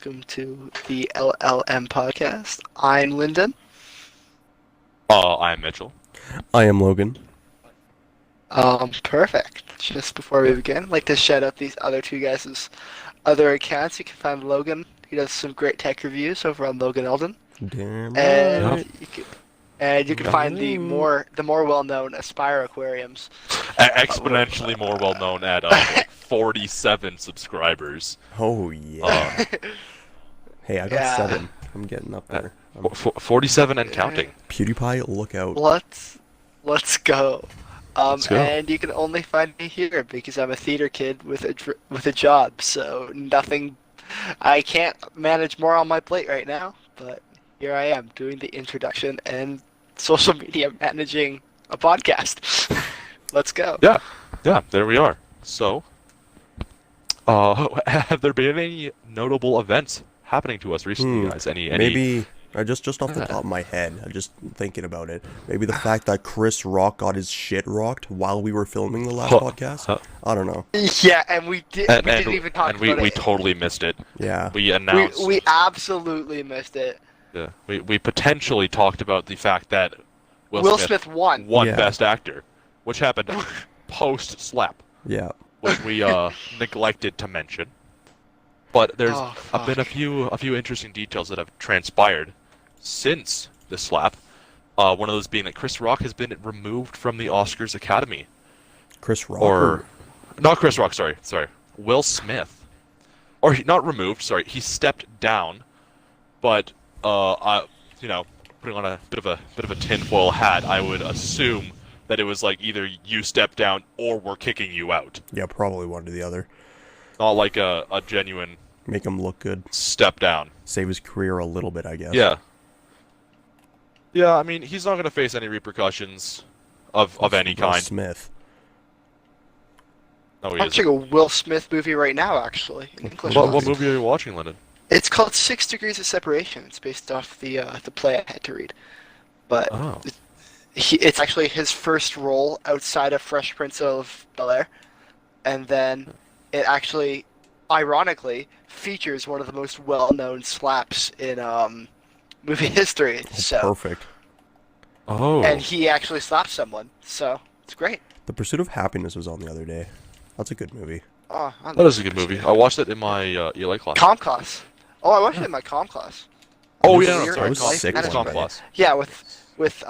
welcome to the LLM podcast. I'm Lyndon. I'm Mitchell. I am Logan. Perfect. Just before we begin, I'd like to shout out these other two guys' other accounts. You can find Logan. He does some great tech reviews over on Logan Eldon. Damn And right. you can find the more well-known Aspire Aquariums. Exponentially more well known at 47 subscribers. Oh yeah. Hey, I got Yeah. 7. I'm getting up there. 47 and counting. PewDiePie, look out. Let's go. Let's go. And you can only find me here because I'm a theater kid with a job. So nothing. I can't manage more on my plate right now. But here I am doing the introduction and social media managing a podcast. Let's go. Yeah, there we are. So, have there been any notable events happening to us recently, guys? Any? Maybe just off the top of my head, I'm just thinking about it. Maybe the fact that Chris Rock got his shit rocked while we were filming the last podcast. I don't know. Yeah, and we didn't even talk about it. And we totally missed it. Yeah. We announced. We absolutely missed it. Yeah. We potentially talked about the fact that Will Smith won. Yeah. Best Actor, which happened post slap. Yeah. Which we neglected to mention. But there's Oh, been a few interesting details that have transpired since the slap. One of those being that Chris Rock has been removed from the Oscars Academy. Chris Rock. Or not Chris Rock, sorry. Will Smith. Or not removed, sorry. He stepped down. But putting on a bit of a tinfoil hat, I would assume that it was like either you stepped down or we're kicking you out. Yeah, probably one or the other. Not like a genuine Make him look good. step down. Save his career a little bit, I guess. Yeah. Yeah, I mean, he's not going to face any repercussions of any Will kind. Smith. No, he I'm watching isn't. a Will Smith movie right now, actually. In English. What movie are you watching, Lyndon? It's called 6 Degrees of Separation. It's based off the play I had to read. But Oh. it's actually his first role outside of Fresh Prince of Bel-Air. And then it actually, ironically, features one of the most well-known slaps in movie history. So, Perfect. Oh. and he actually slapped someone. So it's great. The Pursuit of Happiness was on the other day. That's a good movie. Oh, I That love is a good movie. I watched it in my ELA class. Comm class. Oh, I watched it in my comm class. Oh, was- yeah, no, Weird sorry. I was life sick management. one Comm day. class. Yeah, with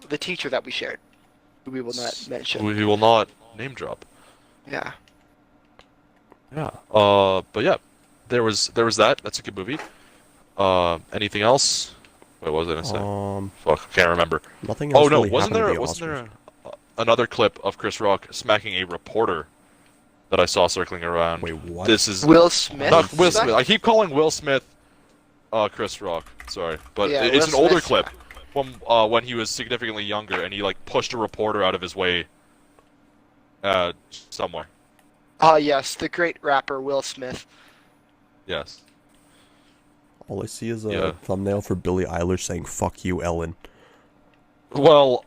the teacher that we shared, who we will not mention. We will not name drop. Yeah. Yeah. But yeah, there was that. That's a good movie. Anything else? Wait, what was I gonna say? Fuck, can't remember. Nothing else Oh no, really wasn't happened at there the wasn't Oscars. there another clip of Chris Rock smacking a reporter that I saw circling around? Wait, what? This is Will Smith. not Will Smith. I keep calling Will Smith Chris Rock. Sorry, but Yeah, it's Will an older Smith, clip from when he was significantly younger, and he like pushed a reporter out of his way somewhere. Ah, yes, the great rapper Will Smith. Yes. All I see is a Yeah. thumbnail for Billie Eilish saying "fuck you, Ellen." Well,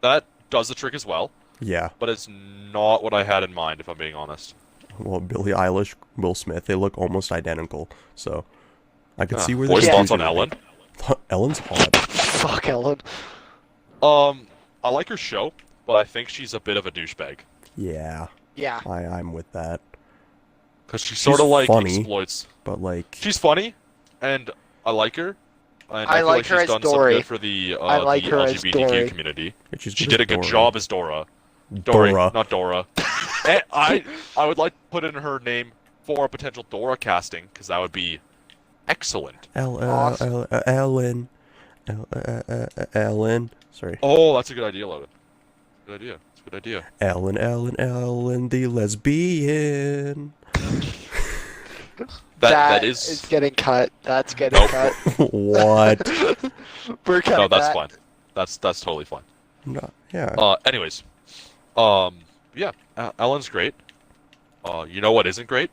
that does the trick as well, Yeah. but it's not what I had in mind, if I'm being honest. Well, Billie Eilish, Will Smith, they look almost identical. So I could see where Voice the thoughts on confusion Ellen. would be. Ellen's hot. Fuck Ellen. I like her show, but I think she's a bit of a douchebag. Yeah, Yeah. I'm with that. Because she sort of She's like funny. exploits. But like, She's funny, and I like her. And I feel like her she's as done Dory. some good for the, I like the her as LGBTQ Dory. community. she's She just did a good Dora. job as Dora. Dory, Dora. not Dora. And I would like to put in her name for a potential Dora casting, because that would be excellent. Ellen. Ellen. Sorry. Oh, that's a good idea, Logan. Good idea. It's a good idea. Ellen, the lesbian. That is getting cut. That's getting Nope. cut. What? We're cutting no, that's that. fine. That's totally fine. No, yeah. Anyways, yeah, Ellen's great. You know what isn't great?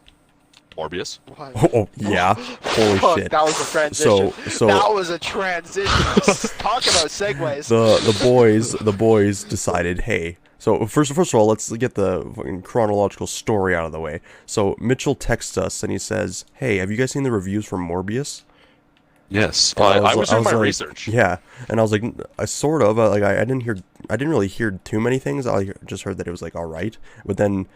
Morbius. What? Oh, yeah. Holy Fuck, shit. that was a transition. So That was a transition. Talk about segues. the boys decided, hey. So first of all, let's get the fucking chronological story out of the way. So Mitchell texts us and he says, "Hey, have you guys seen the reviews from Morbius?" Yes, And I was doing my like, research. Yeah, and I was like, I sort of like I didn't really hear too many things. I just heard that it was like all right, but then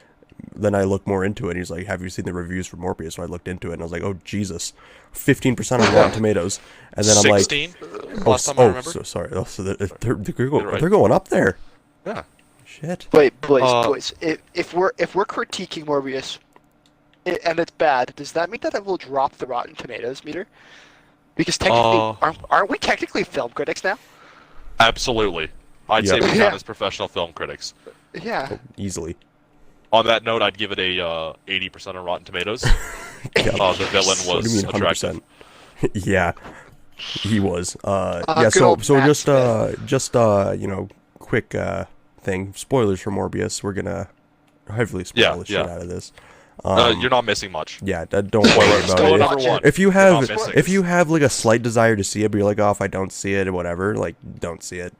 I looked more into it. And he's like, "Have you seen the reviews for Morbius?" So I looked into it and I was like, "Oh Jesus, 15% on Rotten Tomatoes." And then I'm like, 16. Last time I remember. so sorry. Oh, so Right. they're going up there. Yeah. Shit. Wait, boys, Uh, boys. If we're critiquing Morbius, and it's bad, does that mean that it will drop the Rotten Tomatoes meter? Because technically, aren't we technically film critics now? Absolutely. I'd say we Yeah. count as professional film critics. Yeah. Easily. On that note, I'd give it a 80% on Rotten Tomatoes. Yeah. The villain What do you was mean, attractive. 100%? Yeah, he was. Yeah. good So old Matt just you know, quick thing. Spoilers for Morbius. We're gonna heavily spoil the shit yeah. out of this. You're not missing much. Yeah, don't worry Spoilers. about Spoiler it. number one. If you You're have not missing. if you have like a slight desire to see it, but you're like, oh, if I don't see it or whatever, like, don't see it.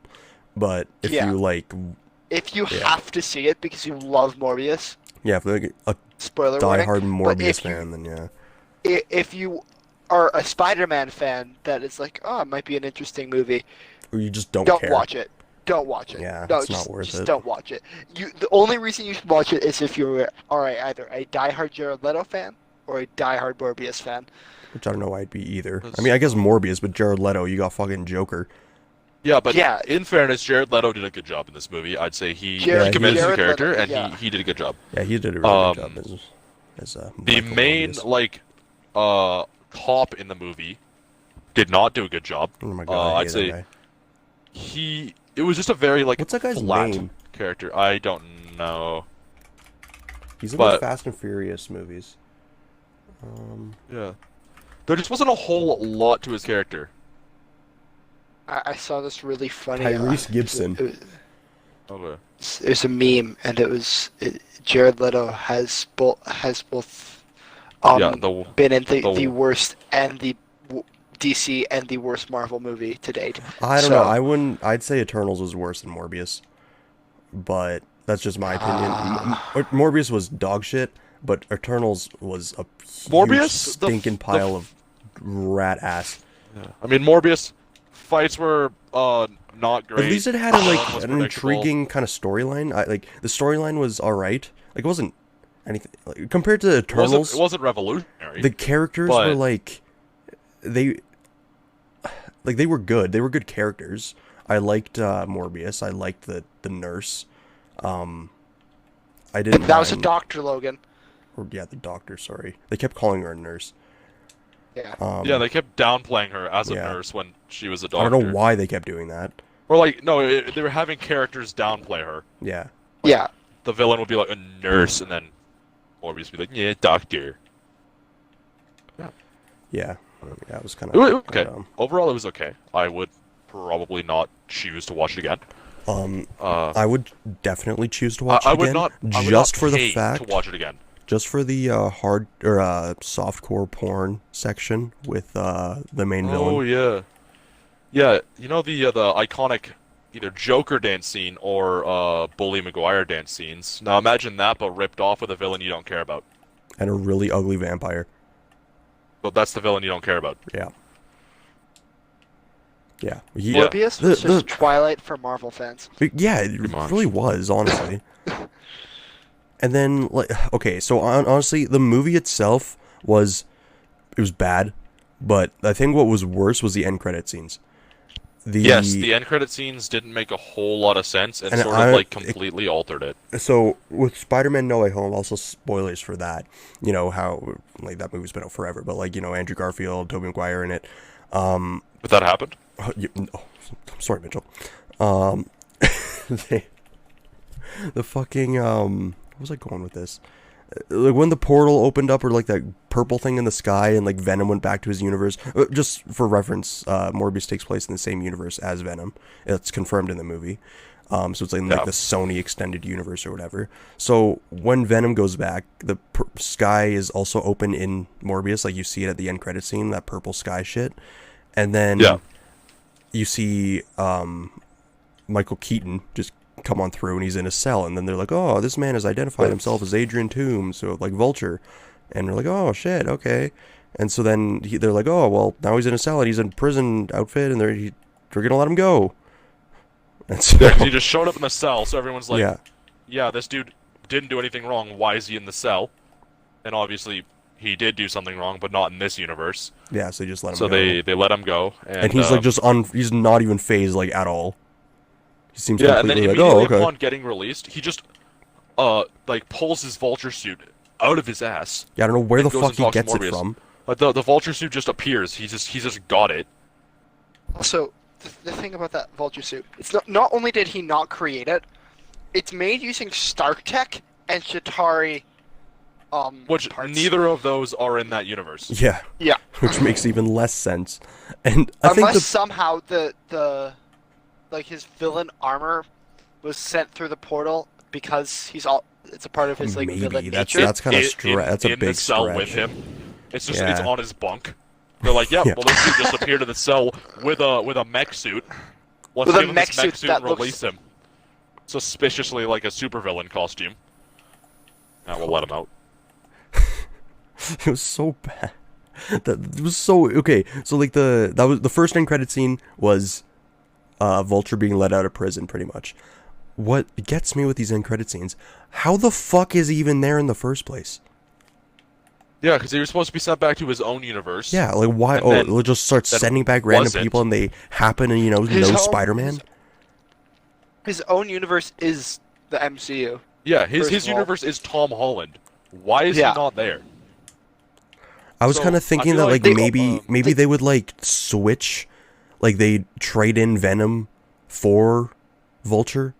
But if Yeah. you like, If you Yeah. have to see it because you love Morbius, yeah, if you're like a spoiler warning. diehard But Morbius if you- fan, then yeah. If you are a Spider-Man fan that is like, oh, it might be an interesting movie, Or you just don't don't care. watch it. Don't watch it. Yeah, no, it's not just, worth just it. don't watch it. The only reason you should watch it is if you're either a diehard Jared Leto fan or a diehard Morbius fan. Which I don't know why I'd be either. I mean, I guess Morbius, but Jared Leto, you got fucking Joker. Yeah, but Yeah. in fairness, Jared Leto did a good job in this movie. I'd say he Jared- committed to the Jared character, Leto, and yeah. he did a good job. Yeah, he did a really good job as The Michael main, Morbius. like, cop in the movie did not do a good job. Oh my god, I I'd hate say that guy. it was just a very, like, What's that guy's flat name? character. I don't know. He's in but- the Fast and Furious movies. Yeah. There just wasn't a whole lot to his character. I saw this really funny. Tyrese Gibson. Okay. It was a meme, and Jared Leto has both Yeah, the- been in the the- worst and the DC and the worst Marvel movie to date. I don't So- know. I'd say Eternals was worse than Morbius, but that's just my opinion. Morbius was dog shit, but Eternals was a huge Morbius? stinking pile of rat ass. I mean, Morbius fights were not great. At least it had a, like Was an predictable. intriguing kind of storyline. Like the storyline was all right. Like it wasn't anything like, compared to Eternals. It wasn't revolutionary. The characters but- were like they were good. They were good characters. I liked Morbius. I liked the nurse. I didn't. That was a mind- Doctor Logan. Or, yeah, the doctor. Sorry, they kept calling her a nurse. Yeah. Yeah, they kept downplaying her as a yeah. nurse when she was a I doctor. don't know why they kept doing that. Or like, no, they were having characters downplay her. Yeah. Yeah. The villain would be like a nurse, and then Morbius would be like, yeah, doctor. Yeah. Yeah, it was kind It was of okay. Overall, it was okay. I would probably not choose to watch it again. I would definitely choose to watch I it would again, not. I would just not for the pay fact, to watch it again. just for the hard or softcore porn section with the main villain. Oh yeah, yeah. You know the iconic either Joker dance scene or Bully Maguire dance scenes. Now imagine that, but ripped off with a villain you don't care about. And a really ugly vampire. But that's the villain you don't care about. Yeah. Yeah. Morbius was just Twilight for Marvel fans. Yeah, it Pretty much. really was, honestly. And then, like, okay, so honestly, the movie itself was bad, but I think what was worse was the end credit scenes. Yes, the end credit scenes didn't make a whole lot of sense and, And sort of like completely altered it. So with Spider-Man No Way Home, also spoilers for that. You know how like that movie's been out forever, but like, you know, Andrew Garfield, Tobey Maguire in it. But that happened. I'm sorry, Mitchell. The fucking where was I going with this? Like when the portal opened up, or like that purple thing in the sky, and like Venom went back to his universe. Just for reference, Morbius takes place in the same universe as Venom. It's confirmed in the movie. So it's like the Sony extended universe or whatever. So when Venom goes back, the sky is also open in Morbius. Like you see it at the end credit scene, that purple sky shit. And then you see Michael Keaton just come on through, and he's in a cell. And then they're like, oh, this man has identified himself as Adrian Toomes, so like Vulture. And they're like, oh, shit, okay. And so then they're like, oh, well, now he's in a cell, and he's in prison outfit, and they're going to let him go. And so, yeah, 'cause he just showed up in the cell, so everyone's like, yeah, this dude didn't do anything wrong. Why is he in the cell? And obviously, he did do something wrong, but not in this universe. Yeah, so they just let him go. So they let him go. And he's like just he's not even phased like at all. He seems and then like, immediately oh, okay. upon getting released, he just like pulls his Vulture suit out of his ass. Yeah, I don't know where the fuck he gets it from. But the Vulture suit just appears. He just got it. Also, the thing about that Vulture suit, it's not only did he not create it, it's made using Stark Tech and Chitauri which parts. Neither of those are in that universe. Yeah. Yeah. Which makes even less sense. And I Unless think somehow the like his villain armor was sent through the portal because it's a part of his like villain nature. That's kind of that's a big in the cell stretch. with him. It's just it's on his bunk. They're like, well, this dude just appeared in the cell with a mech suit. Let's give him this mech suit and release him. Suspiciously like a supervillain costume. And we'll let him out. It was so bad. That was so okay. So like that was the first end credit scene was Vulture being let out of prison, pretty much. What gets me with these end credit scenes? How the fuck is he even there in the first place? Yeah, because he was supposed to be sent back to his own universe. Yeah, like why? They'll just start sending back random people, and they happen, and no Spider-Man. His own universe is the MCU. Yeah, his universe is Tom Holland. Why is he not there? I was kind of thinking that like maybe they would like switch, like they trade in Venom for Vulture,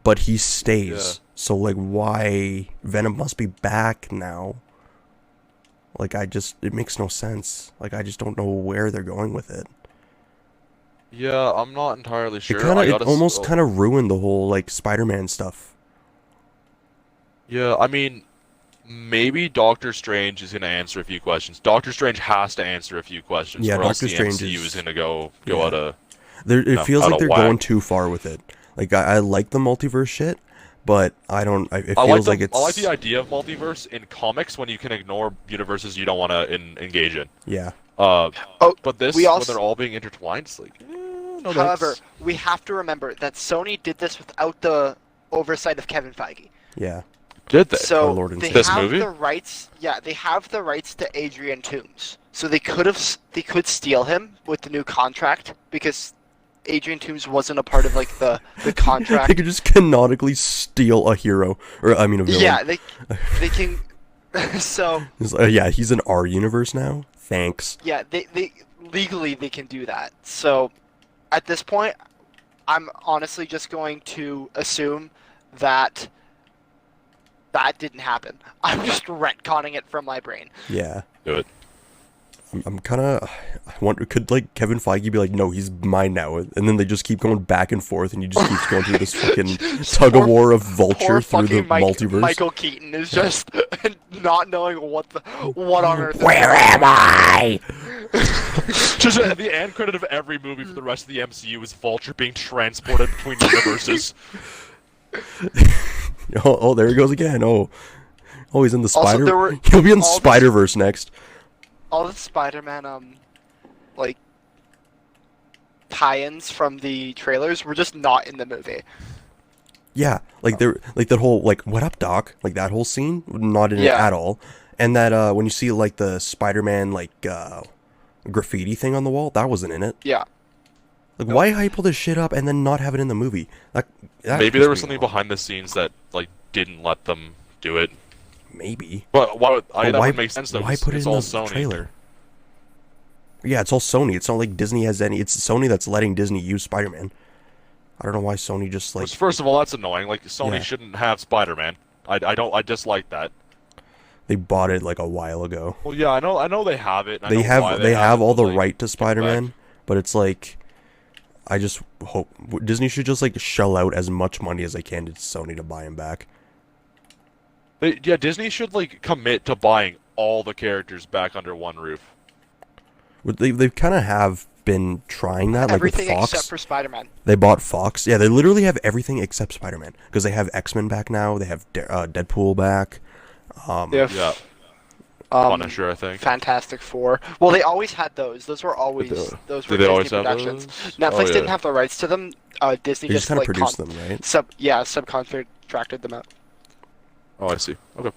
but he stays. Yeah. So like why Venom must be back now? Like it makes no sense. Like I just don't know where they're going with it. Yeah, I'm not entirely sure. It almost kind of ruined the whole like Spider-Man stuff. Yeah, I mean, maybe Doctor Strange is going to answer a few questions. Doctor Strange has to answer a few questions. Yeah, or Doctor else the Strange MCU is going to go out of. It feels like they're going too far with it. Like I like the multiverse shit, but I don't. It feels like it's. I like the idea of multiverse in comics when you can ignore universes you don't want to engage in. Yeah. But this, when they're all being intertwined, it's like. No however, we have to remember that Sony did this without the oversight of Kevin Feige. Yeah. Did they? So they have movie? the rights. Yeah, they have the rights to Adrian Toomes. So they could steal him with the new contract because Adrian Toomes wasn't a part of like the contract. They could just canonically steal a hero, or I mean a villain. Yeah, they can. So. Yeah, he's in our universe now. Thanks. Yeah, they legally they can do that. So, at this point, I'm honestly just going to assume that didn't happen. I'm just retconning it from my brain. Yeah. Do it. I'm kind of. I wonder, could like Kevin Feige be like, no, he's mine now, and then they just keep going back and forth, and he just keeps going through this fucking tug of war of Vulture through the multiverse. Michael Keaton is just not knowing what on earth. Where am I? Just the end credit of every movie for the rest of the MCU is Vulture being transported between universes. Oh, there he goes again. Oh, he's in the Spider. Also, he'll be in Spider-Verse next. All the Spider-Man, like, tie-ins from the trailers were just not in the movie. Yeah, like they're like that whole like "What up, Doc?" like that whole scene, not in it at all. And that when you see like the Spider-Man like graffiti thing on the wall, that wasn't in it. Yeah. Like, why hype all this shit up and then not have it in the movie? That maybe there was something behind the scenes that like didn't let them do it. Maybe. But that would make sense though. Why put it in the trailer? Yeah, it's all Sony. It's not like Disney has any. It's Sony that's letting Disney use Spider-Man. I don't know why Sony just like. First of all, that's annoying. Like Sony shouldn't have Spider-Man. I dislike that. They bought it like a while ago. Well, yeah, I know they have it. They have all the right to Spider-Man, but it's like, I just hope Disney should just like shell out as much money as they can to Sony to buy him back. Yeah, Disney should like commit to buying all the characters back under one roof. They kind of have been trying that, like with Everything Fox. except for Spider-Man. They bought Fox. Yeah, they literally have everything except Spider-Man because they have X-Men back now. They have Deadpool back. They have Yeah, um, Punisher, I think. Fantastic Four. Well, they always had those. Those were always those were Did they Disney always have productions. those? Netflix Oh, yeah. didn't have the rights to them. Disney They just kind of like produced them, right? subcontracted them out. Oh, I see. Okay.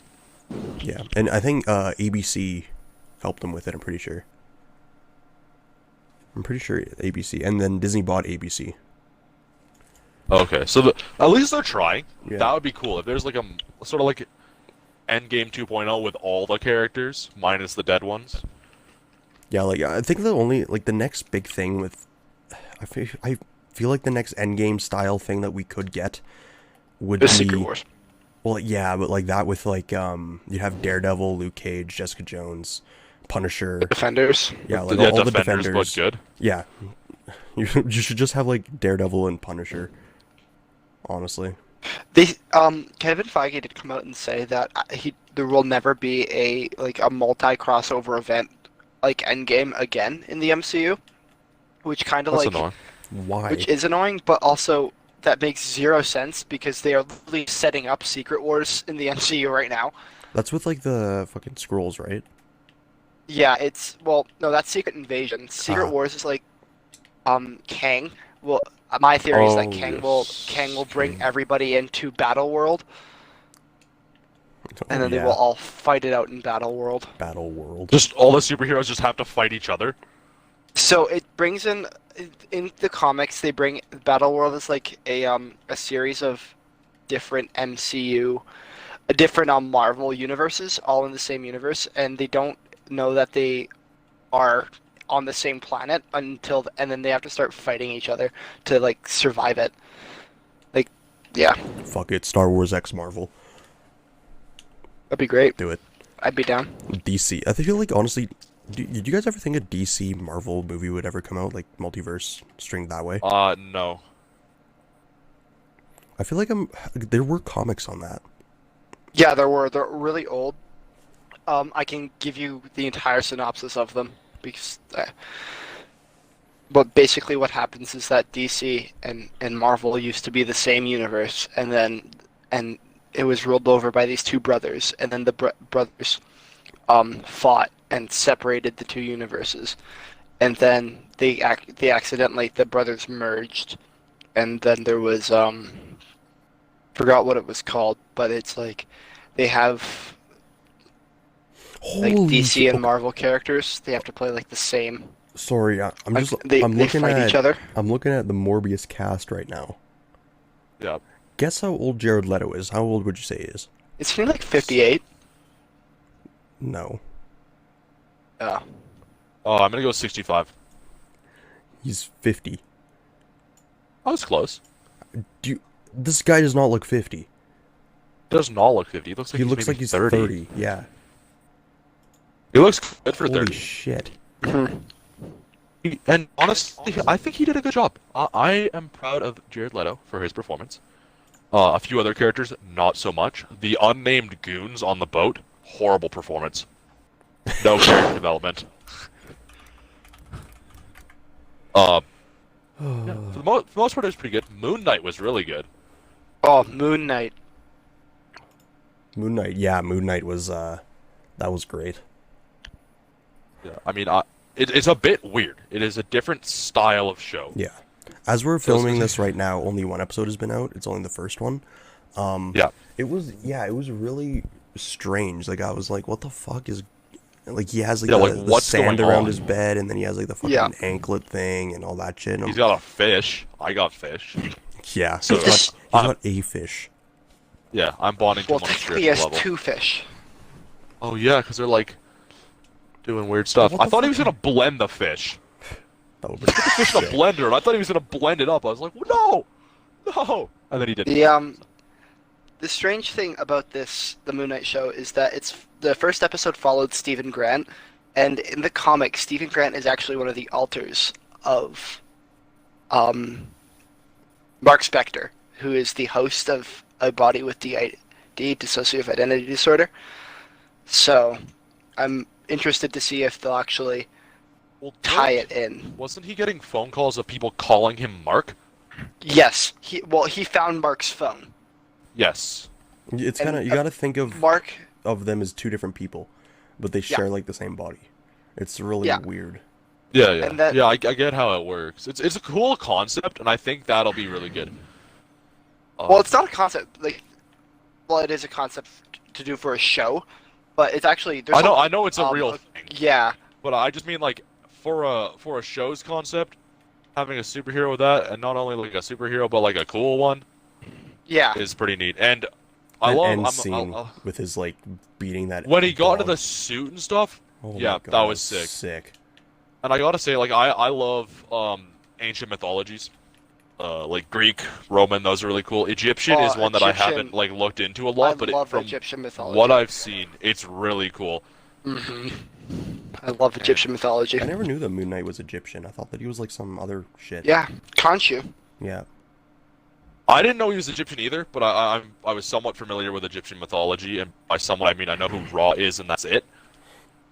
Yeah, and I think ABC helped them with it. I'm pretty sure. ABC, and then Disney bought ABC. Okay, so at least they're trying. Yeah. That would be cool if there's like a sort of like Endgame 2.0 with all the characters minus the dead ones. Yeah, like I think the only like the next big thing with I feel like the next Endgame style thing that we could get would The be Secret Wars. well, yeah, but like that with like you'd have Daredevil, Luke Cage, Jessica Jones, Punisher. Defenders. Yeah, like Yeah, all the Defenders defenders. look good. Yeah, you should just have like Daredevil and Punisher. Honestly, They Kevin Feige did come out and say that there will never be a multi crossover event like Endgame again in the MCU, which kind of That's like annoying. why? which is annoying, but also that makes zero sense because they are literally setting up Secret Wars in the MCU right now. That's with like the fucking scrolls, right? Yeah, no, that's Secret Invasion. Secret Ah. Wars is like Kang. Well, my theory is that Oh, Kang will bring yes. everybody into Battle World, and then they Yeah. will all fight it out in Battle World. Battle World. Just all the superheroes just have to fight each other. So it brings in the comics. They bring Battle World as like a series of different MCU, different Marvel universes, all in the same universe, and they don't know that they are on the same planet and then they have to start fighting each other to like survive it. Like, yeah, Fuck it, Star Wars X Marvel. that'd be great. Do it. I'd be down. DC. I feel like honestly, did you guys ever think a DC Marvel movie would ever come out, like multiverse stringed that way? No. I feel like there were comics on that. Yeah, they're really old. I can give you the entire synopsis of them because, but basically what happens is that DC and Marvel used to be the same universe, and it was ruled over by these two brothers, and then the brothers fought and separated the two universes, and then the brothers merged, and then there was forgot what it was called, but it's like they have like Holy DC shit. and Marvel characters. They have to play like the same. Sorry, I'm Like, just they I'm looking fight at each other. I'm looking at the Morbius cast right now. Yeah. Guess how old Jared Leto is? How old would you say he is? Is he like 58? No, Yeah. Oh, I'm gonna go 65. he's 50. Oh, that's close. This guy does not look 50. Does not look 50. He looks like He he's looks maybe like he's 30. 30. Yeah. He looks good for Holy 30. shit. And honestly, I think he did a good job. I am proud of Jared Leto for his performance. A few other characters, not so much. The unnamed goons on the boat, horrible performance. No character development. Yeah, for the most part, it was pretty good. Moon Knight was really good. Oh, Moon Knight. Moon Knight. Yeah, Moon Knight was that was great. Yeah, I mean, it's a bit weird. It is a different style of show. Yeah. As we're filming this right now, only one episode has been out. It's only the first one. Yeah. It was really strange. Like I was like, what the fuck is like he has like, Yeah, the, like, the what's sand going around on? his bed and then he has like the fucking Yeah. anklet thing and all that shit. And He's got a fish. I got fish. yeah, So, he's got a fish. Yeah, I'm bonding to Well, him on a technically, he has spiritual level. two fish. Oh yeah, because they're like doing weird stuff. What I the thought he was fuck? gonna blend the fish. That would be Fish in a blender, and I thought he was gonna blend it up. I was like, no, no, and then he didn't. The strange thing about the Moon Knight show is that the first episode followed Stephen Grant, and in the comic, Stephen Grant is actually one of the alters of um, Mark Spector, who is the host of A Body with DID, Dissociative Identity Disorder. So I'm interested to see if they'll actually Well, tie it in. wasn't he getting phone calls of people calling him Mark? Yes, he found Mark's phone. Yes. It's And, kind of, you got to think Mark, of them as two different people, but they share like the same body. It's really Yeah. weird. Yeah, yeah, And that- yeah. I get how it works. It's a cool concept, and I think that'll be really good. well, it's not a concept. Like, well, it is a concept to do for a show, but it's actually. There's I know it's a real a- thing, Yeah, but I just mean like for a show's concept, having a superhero with that, and not only like a superhero, but like a cool one, yeah. is pretty neat. And I That love end scene I'll- with his like beating that when he got into dog. the suit and stuff. Oh my yeah, God, that was sick. Sick. And I gotta say, like I love ancient mythologies, like Greek, Roman. Those are really cool. Egyptian Oh, is one that I Egyptian- haven't like looked into a I lot, but love from Egyptian mythology. what I've seen, it's really cool. hmm I love Egyptian mythology. I never knew that Moon Knight was Egyptian. I thought that he was like some other shit. Yeah, Khonshu. Yeah. I didn't know he was Egyptian either, but I was somewhat familiar with Egyptian mythology, and by somewhat I mean I know who Ra is, and that's it.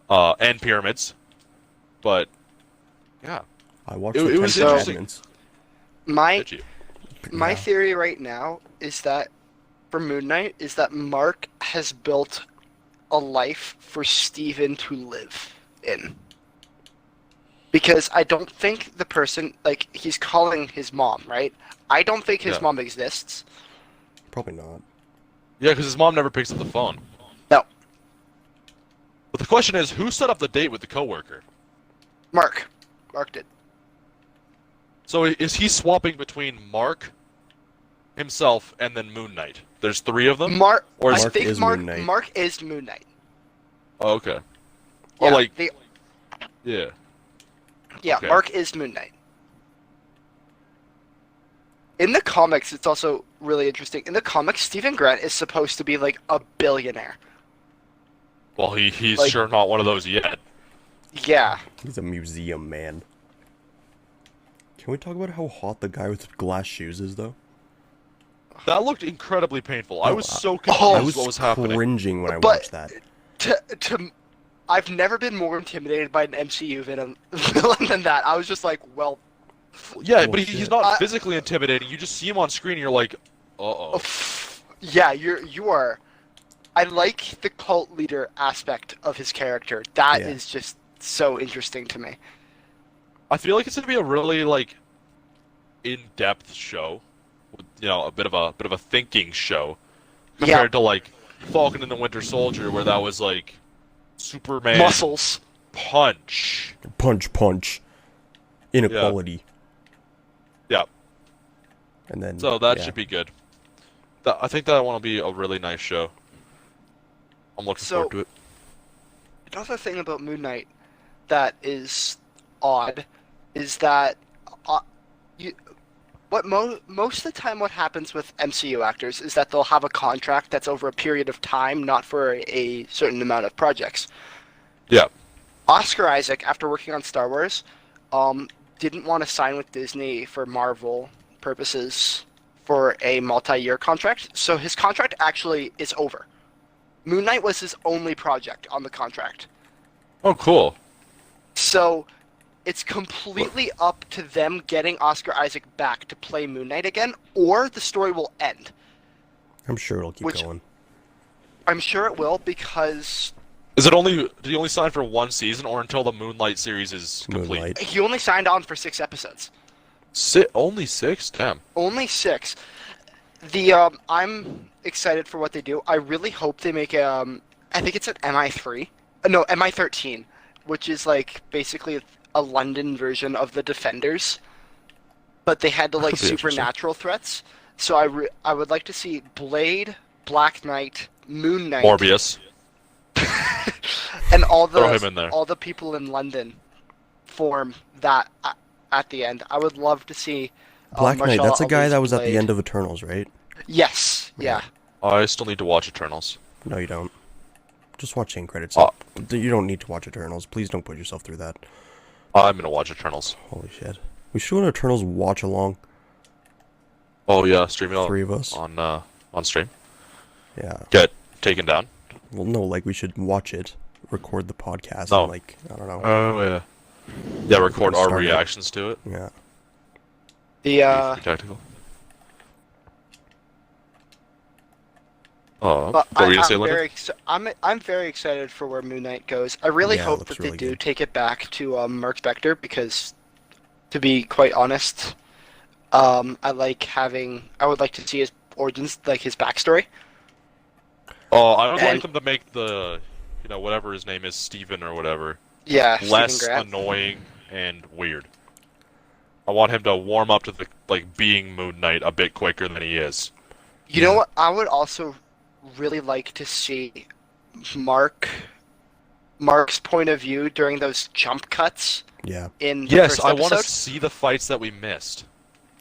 And pyramids, but yeah, I watched It- the it Ten was interesting. Commandments. My did you? my Yeah. theory right now is that for Moon Knight is that Mark has built a life for Steven to live in. Because I don't think the person, like, he's calling his mom, right? I don't think his Yeah. mom exists. Probably not. Yeah, because his mom never picks up the phone. No, But the question is, who set up the date with the coworker? Mark. Mark did. So is he swapping between Mark, himself, and then Moon Knight? There's three of them? Mark, Or I is- Mark think is Mark, Moon Knight. Mark is Moon Knight. Oh, okay. Yeah, Or like, they, yeah. yeah, okay. Mark is Moon Knight. In the comics, it's also really interesting. In the comics, Stephen Grant is supposed to be like a billionaire. Well, he's Like- sure not one of those yet. Yeah. He's a museum man. Can we talk about how hot the guy with glass shoes is, though? That looked incredibly painful. I No, was so confused Oh, I was what was happening. cringing when I But- watched that. I've never been more intimidated by an MCU villain than that. I was just like, well, Yeah, Oh, but shit. he's not I- physically intimidating. You just see him on screen and you're like, uh-oh. yeah, you are. I like the cult leader aspect of his character. That is Yeah. just so interesting to me. I feel like it's gonna be a really like in-depth show, with, a bit of a thinking show, compared to like Falcon and the Winter Soldier, where that was like Superman Muscles. punch. Punch, punch. Inequality. Yeah, And then. so that yeah. should be good. I think that one will be a really nice show. I'm looking So- forward to it. Another thing about Moon Knight that is odd is that most of the time what happens with MCU actors is that they'll have a contract that's over a period of time, not for a certain amount of projects. Yeah. Oscar Isaac, after working on Star Wars, didn't want to sign with Disney for Marvel purposes for a multi-year contract, so his contract actually is over. Moon Knight was his only project on the contract. Oh, cool. So it's completely up to them getting Oscar Isaac back to play Moon Knight again, or the story will end. I'm sure it'll keep Which- going. I'm sure it will because Is it only? Did he only sign for one season, or until the Moonlight series is complete? Moonlight. he only signed on for 6 episodes. Only 6? Damn. Only 6. I'm excited for what they do. I really hope they make I think it's an MI3. No, MI13, which is like basically a London version of the Defenders. But they had to like Could be interesting. supernatural threats. So I would like to see Blade, Black Knight, Moon Knight, Morbius. and all Throw him in there. the people in London form that at the end. I would love to see Black Knight, Mahershala that's a guy Ali's that was at Blade. the end of Eternals, right? Yes, yeah. I still need to watch Eternals. No, you don't. Just watch end credits. Oh. You don't need to watch Eternals. Please don't put yourself through that. I'm gonna watch Eternals. Holy shit. We should go to Eternals watch along. Oh yeah, stream it Three of us. on stream. Yeah. Get taken down. Well, no, like we should watch it, record the podcast, No. and like I don't know. Oh yeah. Yeah, record our Start it. reactions to it. Yeah. The Be tactical. Oh, but what were you gonna say, I'm Lyndon? I'm very excited for where Moon Knight goes. I really Yeah, it hope looks that they really do good. take it back to Mark Spector because, to be quite honest, I would like to see his origins, like his backstory. Oh, I would like And- them to make the, whatever his name is, Steven or whatever, Yeah, Stephen less Grant. annoying and weird. I want him to warm up to the being Moon Knight a bit quicker than he is. You know what? I would also really like to see Mark's point of view during those jump cuts Yeah. in the Yes, first I want to episode. see the fights that we missed.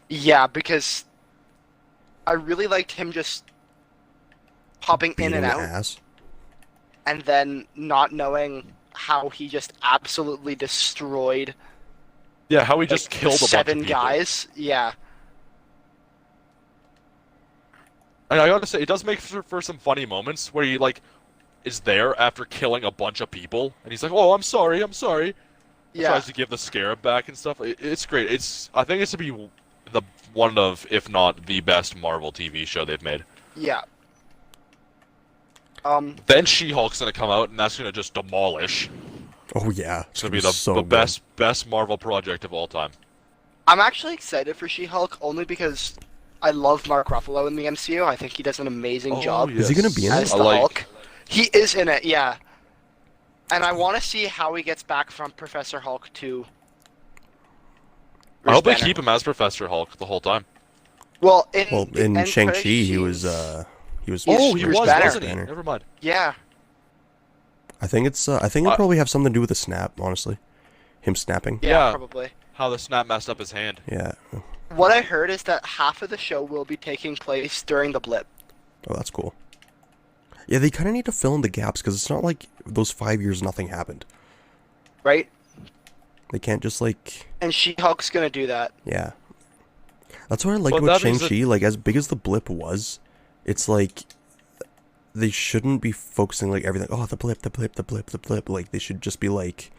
Yeah, because I really liked him just popping in Beating and the out, ass. and then not knowing how he just absolutely destroyed Yeah, how he just like, killed a bunch of seven people. guys. Yeah, And I gotta say, it does make for some funny moments where he is there after killing a bunch of people, and he's like, "Oh, I'm sorry, I'm sorry." yeah, Tries to give the scarab back and stuff. It's great. I think it's to be the one of, if not the best Marvel TV show they've made. yeah. Then She-Hulk's gonna come out, and that's gonna just demolish. Oh yeah. It's gonna be the best Marvel project of all time. I'm actually excited for She-Hulk only because I love Mark Ruffalo in the MCU. I think he does an amazing job Is he gonna be in as it? the Hulk. He is in it, yeah. And I want to see how he gets back from Professor Hulk to. I hope they Bruce Banner. keep him as Professor Hulk the whole time. Well, in end Shang-Chi, credits, he was he's- Oh, he Bruce was, Banner. wasn't he? Banner. Never mind. Yeah, I think it'll probably have something to do with the snap, honestly. Him snapping. yeah, Yeah. probably. How the snap messed up his hand. Yeah. What I heard is that half of the show will be taking place during the blip. Oh, that's cool. Yeah, they kind of need to fill in the gaps because it's not like those 5 years nothing happened. Right? They can't just And She-Hulk's gonna do that. yeah. That's what I liked Well, about that means Shang-Chi. Like, as big as the blip was, it's like they shouldn't be focusing everything. Oh, the blip, the blip, the blip, the blip. Like, they should just be like,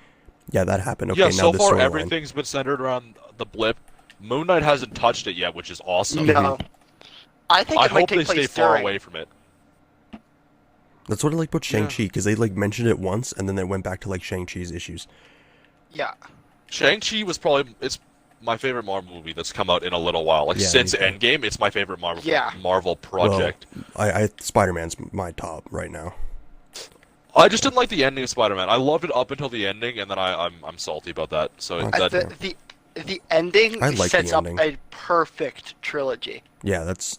yeah, that happened. Okay, Yeah, now so this far storyline. everything's been centered around the blip. Moon Knight hasn't touched it yet, which is awesome. No, I think I it might hope take they stay place far during. away from it. That's what I like about Yeah. Shang-Chi because they mentioned it once and then they went back to Shang-Chi's issues. Yeah, Shang-Chi was it's my favorite Marvel movie that's come out in a little while. Yeah, Since me too. Endgame, it's my favorite Marvel Yeah. Marvel project. Well, Spider-Man's my top right now. I just didn't like the ending of Spider-Man. I loved it up until the ending, and then I'm salty about that. So Okay. that the ending I like sets the up ending. a perfect trilogy. Yeah, that's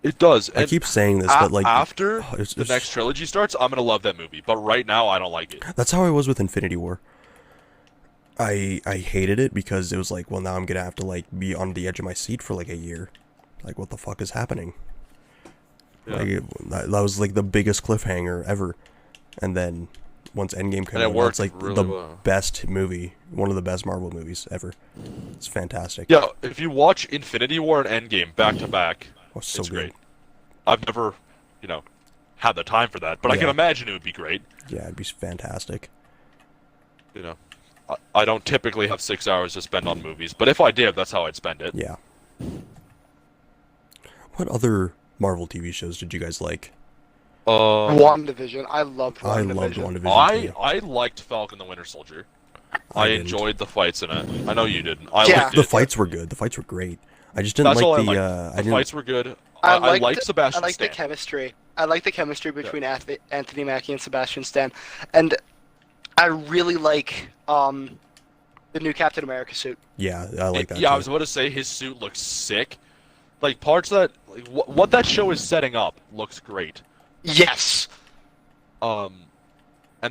it does. I And keep saying this, but after oh, it's- the it's- next trilogy starts, I'm gonna love that movie. But right now, I don't like it. That's how I was with Infinity War. I hated it because it was well, now I'm gonna have to be on the edge of my seat for a year. What the fuck is happening? Yeah. That was the biggest cliffhanger ever. And then once Endgame came And it out, worked it's really the well. best movie, one of the best Marvel movies ever. It's fantastic. Yeah, if you watch Infinity War and Endgame back to back, Oh, so it's good. great. I've never, had the time for that, but I can Yeah. imagine it would be great. Yeah, it'd be fantastic. I don't typically have 6 hours to spend on movies, but if I did, that's how I'd spend it. Yeah. What other Marvel TV shows did you guys like? WandaVision. I loved I WandaVision. loved WandaVision. too. I liked Falcon the Winter Soldier. I I didn't. enjoyed the fights in it. I know you didn't. I Yeah. liked The it. fights were good. The fights were great. I just didn't That's all I like liked. I The didn't. fights were good. I liked Sebastian I liked the Stan. chemistry. I like the chemistry between Anthony Mackie and Sebastian Stan, and I really like the new Captain America suit. Yeah, I like that. Yeah, too. I was about to say his suit looks sick. Parts that what that show is setting up looks great. Yes. And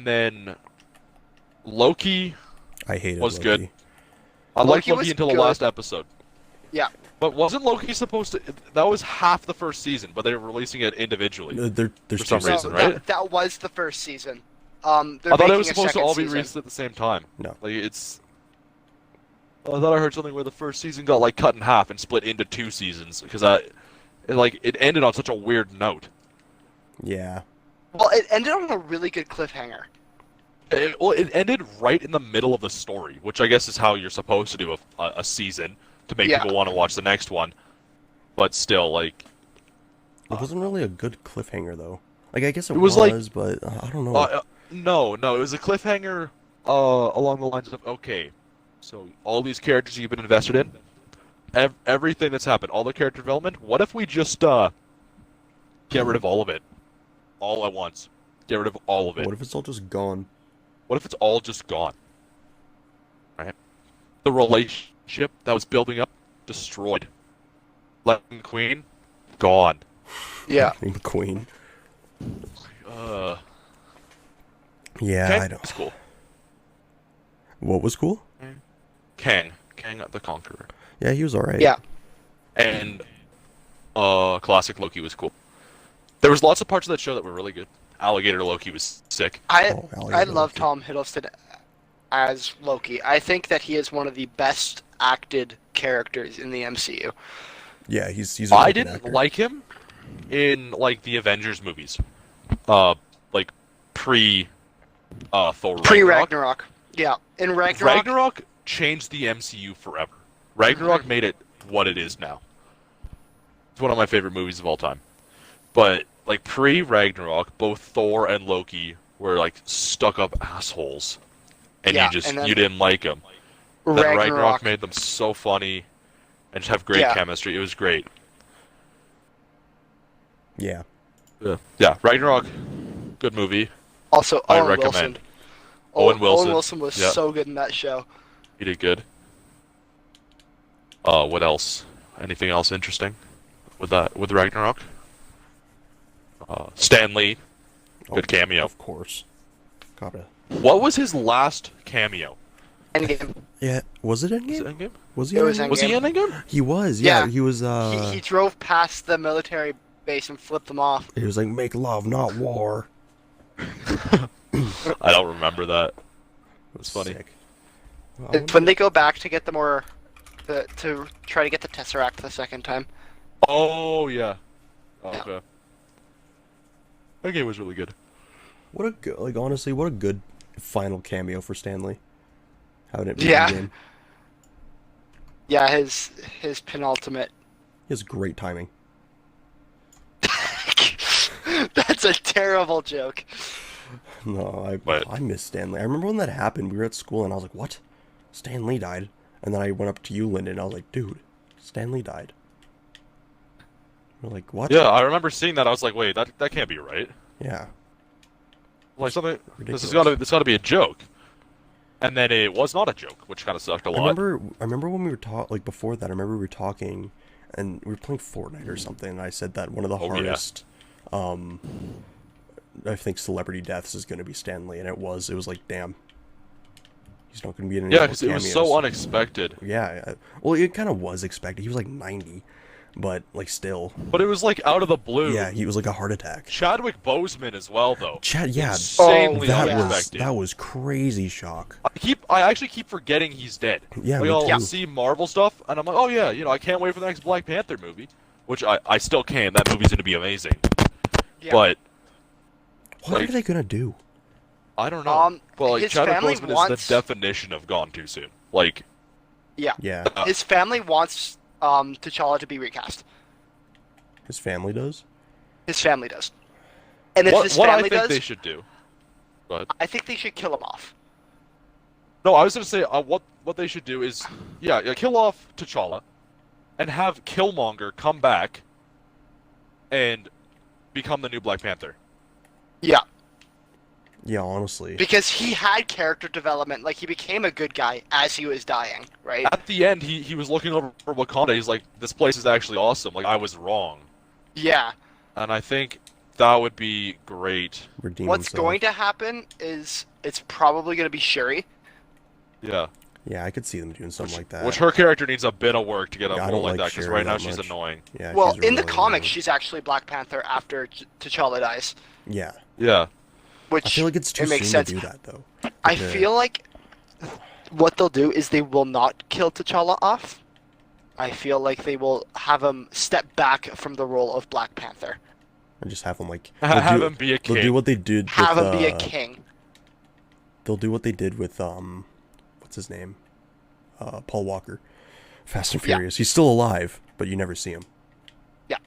then Loki I hated was Loki. good. I liked Loki Loki was until the good. last episode. Yeah. But wasn't Loki supposed to? That was half the first season, but they were releasing it individually. There's For two some seasons. reason, right? That was the first season. They're I thought it making was a supposed to second all be season. released at the same time. No. It's I thought I heard something where the first season got like cut in half and split into 2 seasons because it ended on such a weird note. Yeah. Well, it ended on a really good cliffhanger. It ended right in the middle of the story, which I guess is how you're supposed to do a season to make Yeah. people want to watch the next one. But still, like, It wasn't really a good cliffhanger though. Like I guess it was like- but I don't know. no, it was a cliffhanger along the lines of, okay, so all these characters you've been invested in, everything that's happened, all the character development, what if we just get rid of all of it, all at once? Get rid of all of it. What if it's all just gone? What if it's all just gone? Right? The relationship that was building up, destroyed. Lightning Queen, gone. Yeah. Queen. Uh, Yeah, Kang I don't. was cool. What was cool? Kang the Conqueror. Yeah, he was alright. Yeah. And classic Loki was cool. There was lots of parts of that show that were really good. Alligator Loki was sick. I Alligator love Loki. Tom Hiddleston as Loki. I think that he is one of the best acted characters in the MCU. Yeah, he's. A I good didn't actor. like him in like the Avengers movies. Like pre Thor Pre Ragnarok. Ragnarok. Yeah. In Ragnarok. Ragnarok changed the MCU forever. Ragnarok made it what it is now. It's one of my favorite movies of all time. But like pre-Ragnarok, both Thor and Loki were like stuck-up assholes, and Yeah, you and then you didn't like them. Then Ragnarok Ragnarok. made them so funny, and just have great Yeah. chemistry. It was great. Yeah. Yeah, Ragnarok, good movie. Also, I Owen recommend. Wilson. Owen Wilson. Owen Wilson was Yeah. so good in that show. He did good. What else? Anything else interesting with Ragnarok? Stan Lee, good cameo. Of course. Gotta. What was his last cameo? Endgame. Yeah. Was it Was Endgame? it Endgame? Was he? It in was Endgame? Was he in Endgame? He was. Yeah. Yeah. He was. He drove past the military base and flipped them off. He was like, "Make love, not war." I don't remember that. That's funny. Sick. It's when they go back to get to try to get the Tesseract the second time. Oh yeah. Oh, Yeah. okay. That game was really good. What a good, like honestly, what a good final cameo for Stanley. Having it be Yeah. Endgame. Yeah, his penultimate. He has great timing. That's a terrible joke. No, But- I miss Stanley. I remember when that happened. We were at school and I was like, "What? Stan Lee died?" And then I went up to you, Lyndon, and I was like, "Dude, Stan Lee died." We're like, "What?" Yeah, I remember seeing that. I was like, wait, that can't be right. Yeah. Like something. Ridiculous. This gotta be a joke. And then it was not a joke, which kind of sucked a I lot. remember when we were like before that. I remember we were talking, and we were playing Fortnite or something. And I said that one of the Oh, yeah. hardest, I think celebrity deaths is going to be Stan Lee, and it was. It was like, damn, he's not going to be in any Yeah, more because it was so cameos. unexpected. Yeah, well, it kind of was expected. He was like 90, but like still, But it was like out of the blue. yeah, he was like a heart attack. Chadwick Boseman as well, though. Chad, yeah, Insanely that unexpected. was crazy shock. I actually keep forgetting he's dead. Yeah, Like, me I'll too. see Marvel stuff, and I'm like, oh yeah, I can't wait for the next Black Panther movie, which I still can't. That movie's gonna be amazing. Yeah. But What like- are they gonna do? I don't know. Well, like his Chadwick family Boseman wants- is the definition of gone too soon. Like, Yeah. Yeah, His family wants T'Challa to be recast. his family does. His family does. And if his what I family think does, they should do. But I think they should kill him off. no, I was gonna say what they should do is kill off T'Challa, and have Killmonger come back, and become the new Black Panther. Yeah. Yeah, honestly. Because he had character development, like he became a good guy as he was dying, right? At the end, he was looking over for Wakanda. He's like, this place is actually awesome. Like I was wrong, Yeah. and I think that would be great. Redeem What's himself. going to happen is it's probably going to be Shuri. Yeah. Yeah, I could see them doing something like that. Which her character needs a bit of work to get a Yeah, I role don't like like that, because Shuri right now that she's much. annoying. Yeah, Well, she's in the really comics, annoying. she's actually Black Panther after T'Challa dies, Yeah, Yeah. which I feel like it's too it makes soon sense. to do that though. I Yeah. feel like what they'll do is they will not kill T'Challa off. I feel like they will have him step back from the role of Black Panther. And just have him like Have him be a they'll do king. what they did Have with him be a king. they'll do what they did with what's his name? Paul Walker. Fast and Yeah. Furious. He's still alive, but you never see him. Yeah.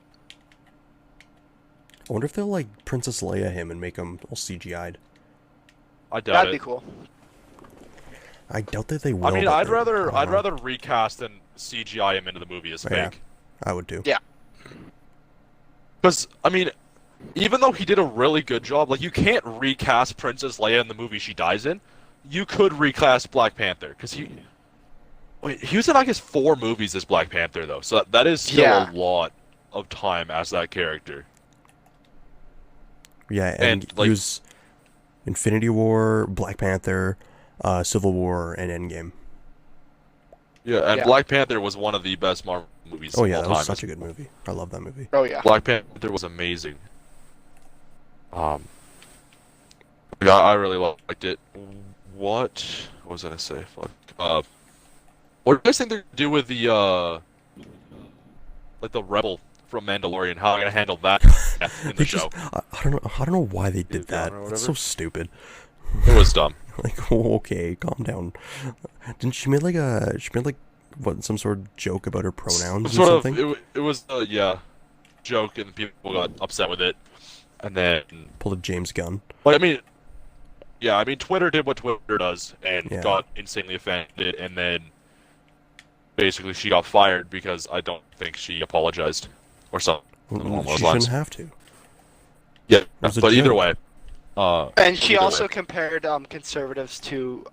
I wonder if they'll like Princess Leia him and make him all CGI'd. I doubt That'd it. be cool. I doubt that they will. I mean, but I'd I don't know. rather recast than CGI him into the movie as Yeah. fake. I would too. Yeah. Because I mean, even though he did a really good job, like you can't recast Princess Leia in the movie she dies in. You could recast Black Panther because he was in I guess 4 movies as Black Panther though, so that is still Yeah. a lot of time as that character. Yeah, And, and like- he was Infinity War, Black Panther, Civil War, and Endgame. Yeah, and Yeah. Black Panther was one of the best Marvel movies Oh of yeah, all that time. was such a good movie. I love that movie. Oh yeah. Black Panther was amazing. Yeah, I really liked it. What was I gonna say? Fuck. What do you guys think they're gonna do with the like the rebel from Mandalorian? How are they gonna handle that in the They show? just, I don't know why they did Dude, Gunn that. or It's whatever. so stupid. It was dumb. Like, okay, calm down. Didn't she made like what, some sort of joke about her pronouns or Sort of. something? It was yeah, joke, and people got upset with it, and then. Pulled a James Gunn. But I mean, yeah, I mean, Twitter did what Twitter does and Yeah. got insanely offended, and then basically she got fired because I don't think she apologized or something along She those shouldn't lines. have to. Yeah, was a but either joke. way, And she either also way. compared conservatives to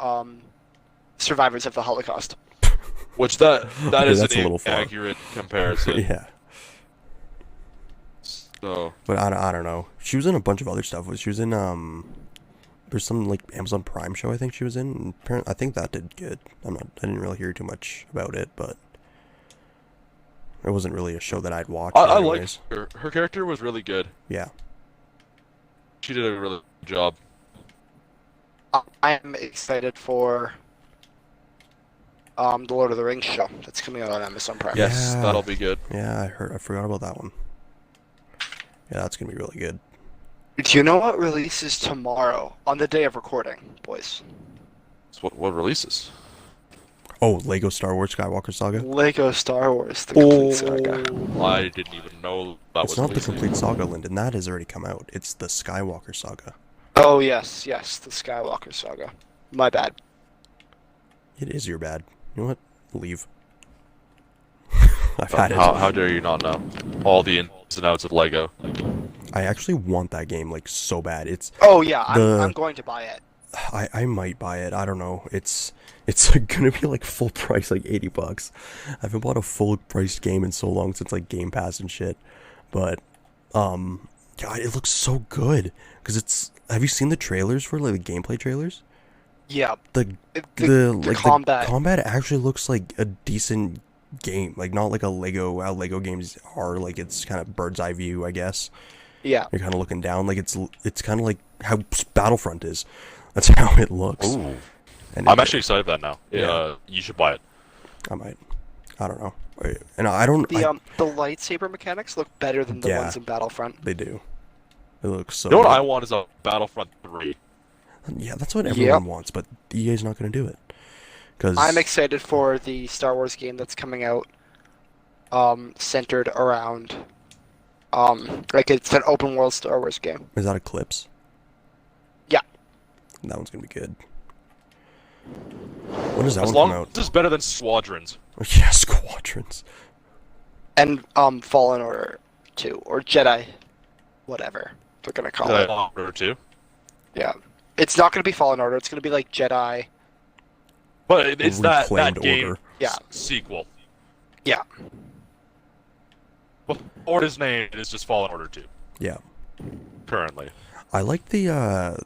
survivors of the Holocaust. Which that Okay, is that's a an little far. accurate comparison. Yeah, So but I don't know. She was in a bunch of other stuff. She was in there's some like Amazon Prime show I think she was in. And I think that did good. I didn't really hear too much about it, but it wasn't really a show that I'd watch. I anyways. liked her. Her character was really good. Yeah. She did a really good job. I'm excited for the Lord of the Rings show that's coming out on Amazon Prime. Yes, Yeah. that'll be good. Yeah, I forgot about that one. Yeah, that's gonna be really good. Do you know what releases tomorrow on the day of recording, boys? So what releases? Oh, Lego Star Wars Skywalker Saga. Lego Star Wars: The Complete Saga. I didn't even know that It's was not the releasing. complete saga, Lyndon. That has already come out. It's the Skywalker Saga. Oh yes, the Skywalker Saga. My bad. It is your bad. You know what? Leave. I've had it. How dare you not know all the ins and outs of Lego? I actually want that game like so bad. It's Oh yeah, The- I'm going to buy it. I might buy it. I don't know. It's gonna be like full price, like $80. I haven't bought a full priced game in so long since like Game Pass and shit. But God, it looks so good. Cause it's. Have you seen the trailers for like the gameplay trailers? Yeah, The the combat. The combat actually looks like a decent game. Like not like a Lego how Lego games are. Like it's kind of bird's eye view, I guess. Yeah. You're kind of looking down. Like it's kind of like how Battlefront is. That's how it looks. Ooh. And I'm actually excited for that now. Yeah. You should buy it. I might. I don't know. And I don't. The lightsaber mechanics look better than the Yeah. ones in Battlefront. They do. It looks so. You know what good. I want is a Battlefront 3. Yeah, that's what everyone wants, but EA's not going to do it. Because I'm excited for the Star Wars game that's coming out, centered around, like it's an open world Star Wars game. Is that Eclipse? Yeah. That one's going to be good. When does that As one long come as out? it's better than Squadrons. Yeah, Squadrons. And Fallen Order 2 or Jedi, whatever they're gonna call it. Or 2. Yeah, it's not gonna be Fallen Order. It's gonna be like Jedi. But it's that Reclaimed game Order. Yeah. sequel. Yeah. Or his name is just Fallen Order 2, Yeah. currently. I like the,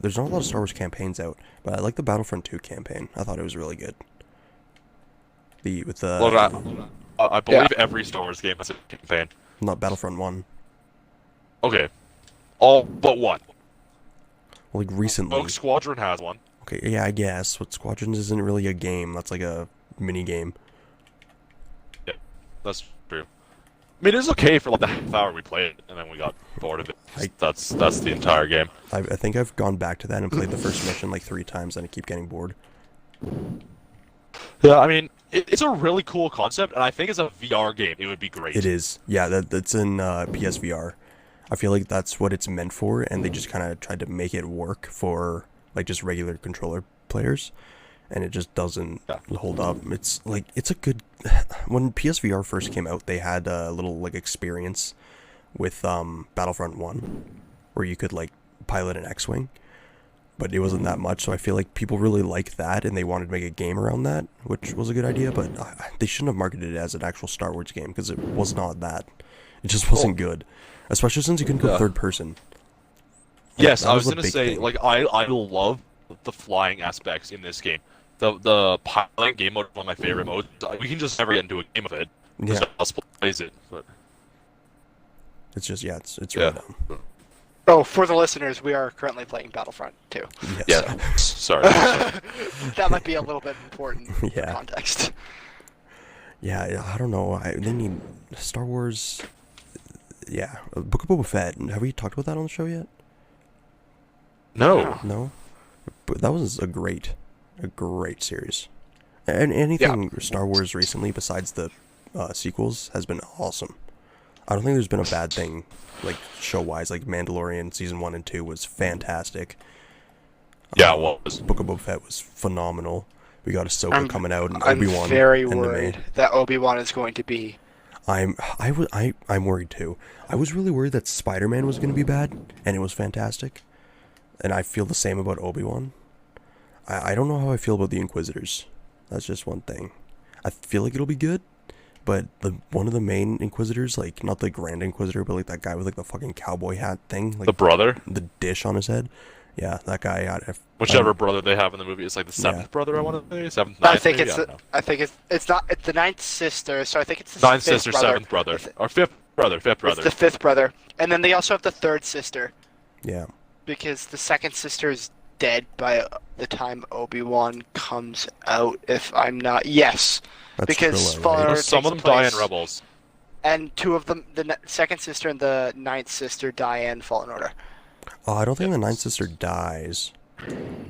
there's not a lot of Star Wars campaigns out, but I like the Battlefront 2 campaign. I thought it was really good. With the, Look, I believe every Star Wars game has a campaign. not Battlefront 1. Okay. All but one. Well, like recently. Rogue Squadron has one. Okay, yeah, I guess. But Squadrons isn't really a game. That's like a mini game. Yeah, that's true. I mean, it's okay for like the half hour we played it, and then we got bored of it. I That's the entire game. I think I've gone back to that and played the first mission like 3 times, and I keep getting bored. Yeah, I mean, it's a really cool concept, and I think as a VR game, it would be great. It is. Yeah, that's in PSVR. I feel like that's what it's meant for, and they just kind of tried to make it work for like just regular controller players, and it just doesn't Yeah. hold up. It's like it's a good. When PSVR first came out, they had a little like experience with Battlefront 1, where you could like pilot an X-wing, but it wasn't that much. So I feel like people really liked that, and they wanted to make a game around that, which was a good idea. But they shouldn't have marketed it as an actual Star Wars game because it was not that. It just wasn't good, especially since you couldn't go Yeah. third person. Yes, That I was was a gonna big say, thing. like, I love the flying aspects in this game. The piloting game mode is one of my favorite modes. We can just never get into a game of it because Yeah, no one else plays it. But it's just it's yeah, really dumb. Oh, for the listeners, we are currently playing Battlefront 2. Yes. yeah. Sorry. That might be a little bit important for Yeah. context. Yeah, I don't know. They need Star Wars. Yeah, Book of Boba Fett. Have we talked about that on the show yet? No. No, but that was a great series. And anything Star Wars recently besides the sequels has been awesome. I don't think there's been a bad thing, like show-wise. Like Mandalorian season 1 and 2 was fantastic. Yeah, well, it was. Book of Boba Fett was phenomenal. We got Ahsoka I'm- coming out, and I'm Obi-Wan very in the May. worried that Obi-Wan is going to be. I'm worried too. I was really worried that Spider-Man was going to be bad, and it was fantastic. And I feel the same about Obi-Wan. I don't know how I feel about the Inquisitors. That's just one thing. I feel like it'll be good, but one of the main Inquisitors, like not the Grand Inquisitor, but like that guy with like the fucking cowboy hat thing, like The brother, the dish on his head. Yeah, that guy. whichever brother they have in the movie, it's like the seventh Yeah. brother. I want to say seventh, I ninth. think maybe? it's. I don't know. I think it's not. It's the ninth sister, so I think it's the Ninth fifth sister, brother. seventh brother, It's, or fifth brother, fifth it's brother. the fifth brother, and then they also have the third sister Yeah, because the second sister is dead by the time Obi-Wan comes out. If I'm not, yes, that's because Trilla, Fallen right? Order Some of them takes die in place- Rebels. and two of them, the second sister and the ninth sister, die in Fallen Order. Oh, I don't think the Ninth Sister dies.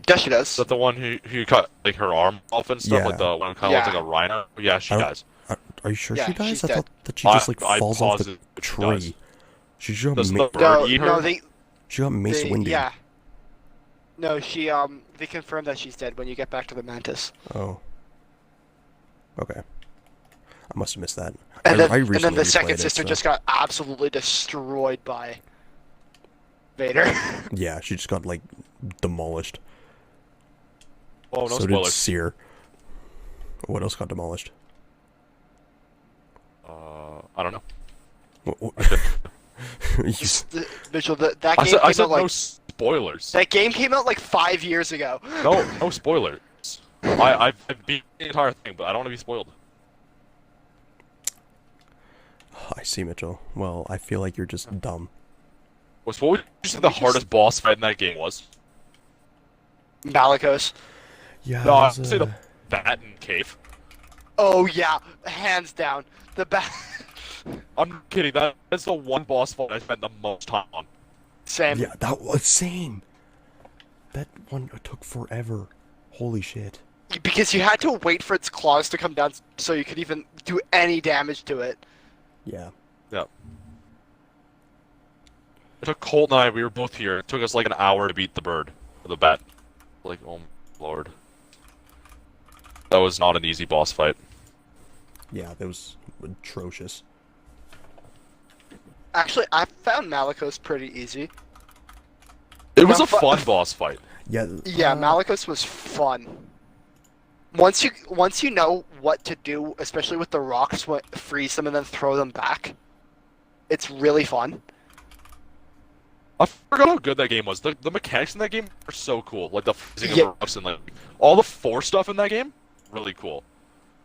Yes, she does. Is that the one who cut like her arm off and stuff, Yeah. like the one who kind of looks like a rhino? Yeah, she I don't- dies. Are you sure Yeah, she dies? she's I dead. thought that she just like I falls off the positive she tree. does. She just got, Does ma- the bird No, eat her? no, they, she got mace they, winded. yeah. No, she they confirmed that she's dead when you get back to the Mantis. Oh. Okay. I must have missed that. And then, I and then recently the second replayed it, sister so- just got absolutely destroyed by Vader. Yeah, she just got like demolished. Oh, no so did spoilers. Seer. What else got demolished? I don't know. You- Mitchell, that game I came said out like no spoilers. that game came out like 5 years ago. No spoilers. I've beat the entire thing, but I don't want to be spoiled. I see, Mitchell. Well, I feel like you're just dumb. What would you say the hardest boss fight in that game was? Malicos. Yeah. No, I'd there's, say the bat in cave. Oh yeah, hands down. The back. I'm kidding. That's the one boss fight I spent the most time on. Same. Yeah, that was same. That one took forever. Holy shit. Because you had to wait for its claws to come down so you could even do any damage to it. Yeah. Yeah. It took Colt and I. We were both here. It took us like an hour to beat the bird, or the bat. Like, oh my lord. That was not an easy boss fight. Yeah, that was atrocious. Actually, I found Malicos pretty easy. It was No, a fun boss fight. Yeah. Yeah, Malicos was fun. Once you know what to do, especially with the rocks, freeze them and then throw them back, it's really fun. I forgot how good that game was. The mechanics in that game are so cool. Like the freezing of Yeah. the rocks and like all the Force stuff in that game, really cool.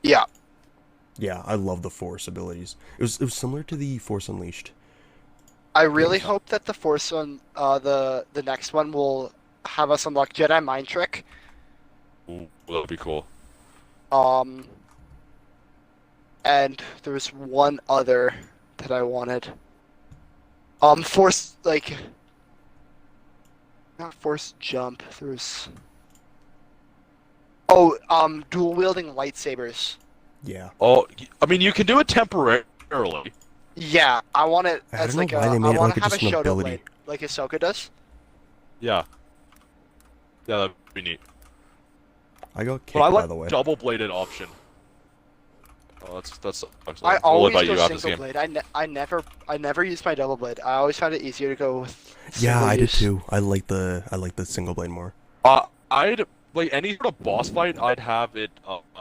Yeah. Yeah, I love the Force abilities. It was similar to the Force Unleashed. I really hope that the Force one, the next one will have us unlock Jedi Mind Trick, Ooh, that would be cool. Um, and there was one other that I wanted. Force like not force jump. There was dual wielding lightsabers. Yeah. Oh, I mean, you can do it temporarily. Yeah, I want it I as don't like know why a. they I made it want like to have a just an Shoto ability. blade, like Ahsoka does. Yeah. Yeah, that'd be neat. I got But I kicked, by like the way. double-bladed option. Oh, that's I we'll always invite go you after this single game. blade. I never use my double blade. I always found it easier to go with Yeah, single I did use. too. I like the single blade more. I'd like any sort of boss fight, I'd have it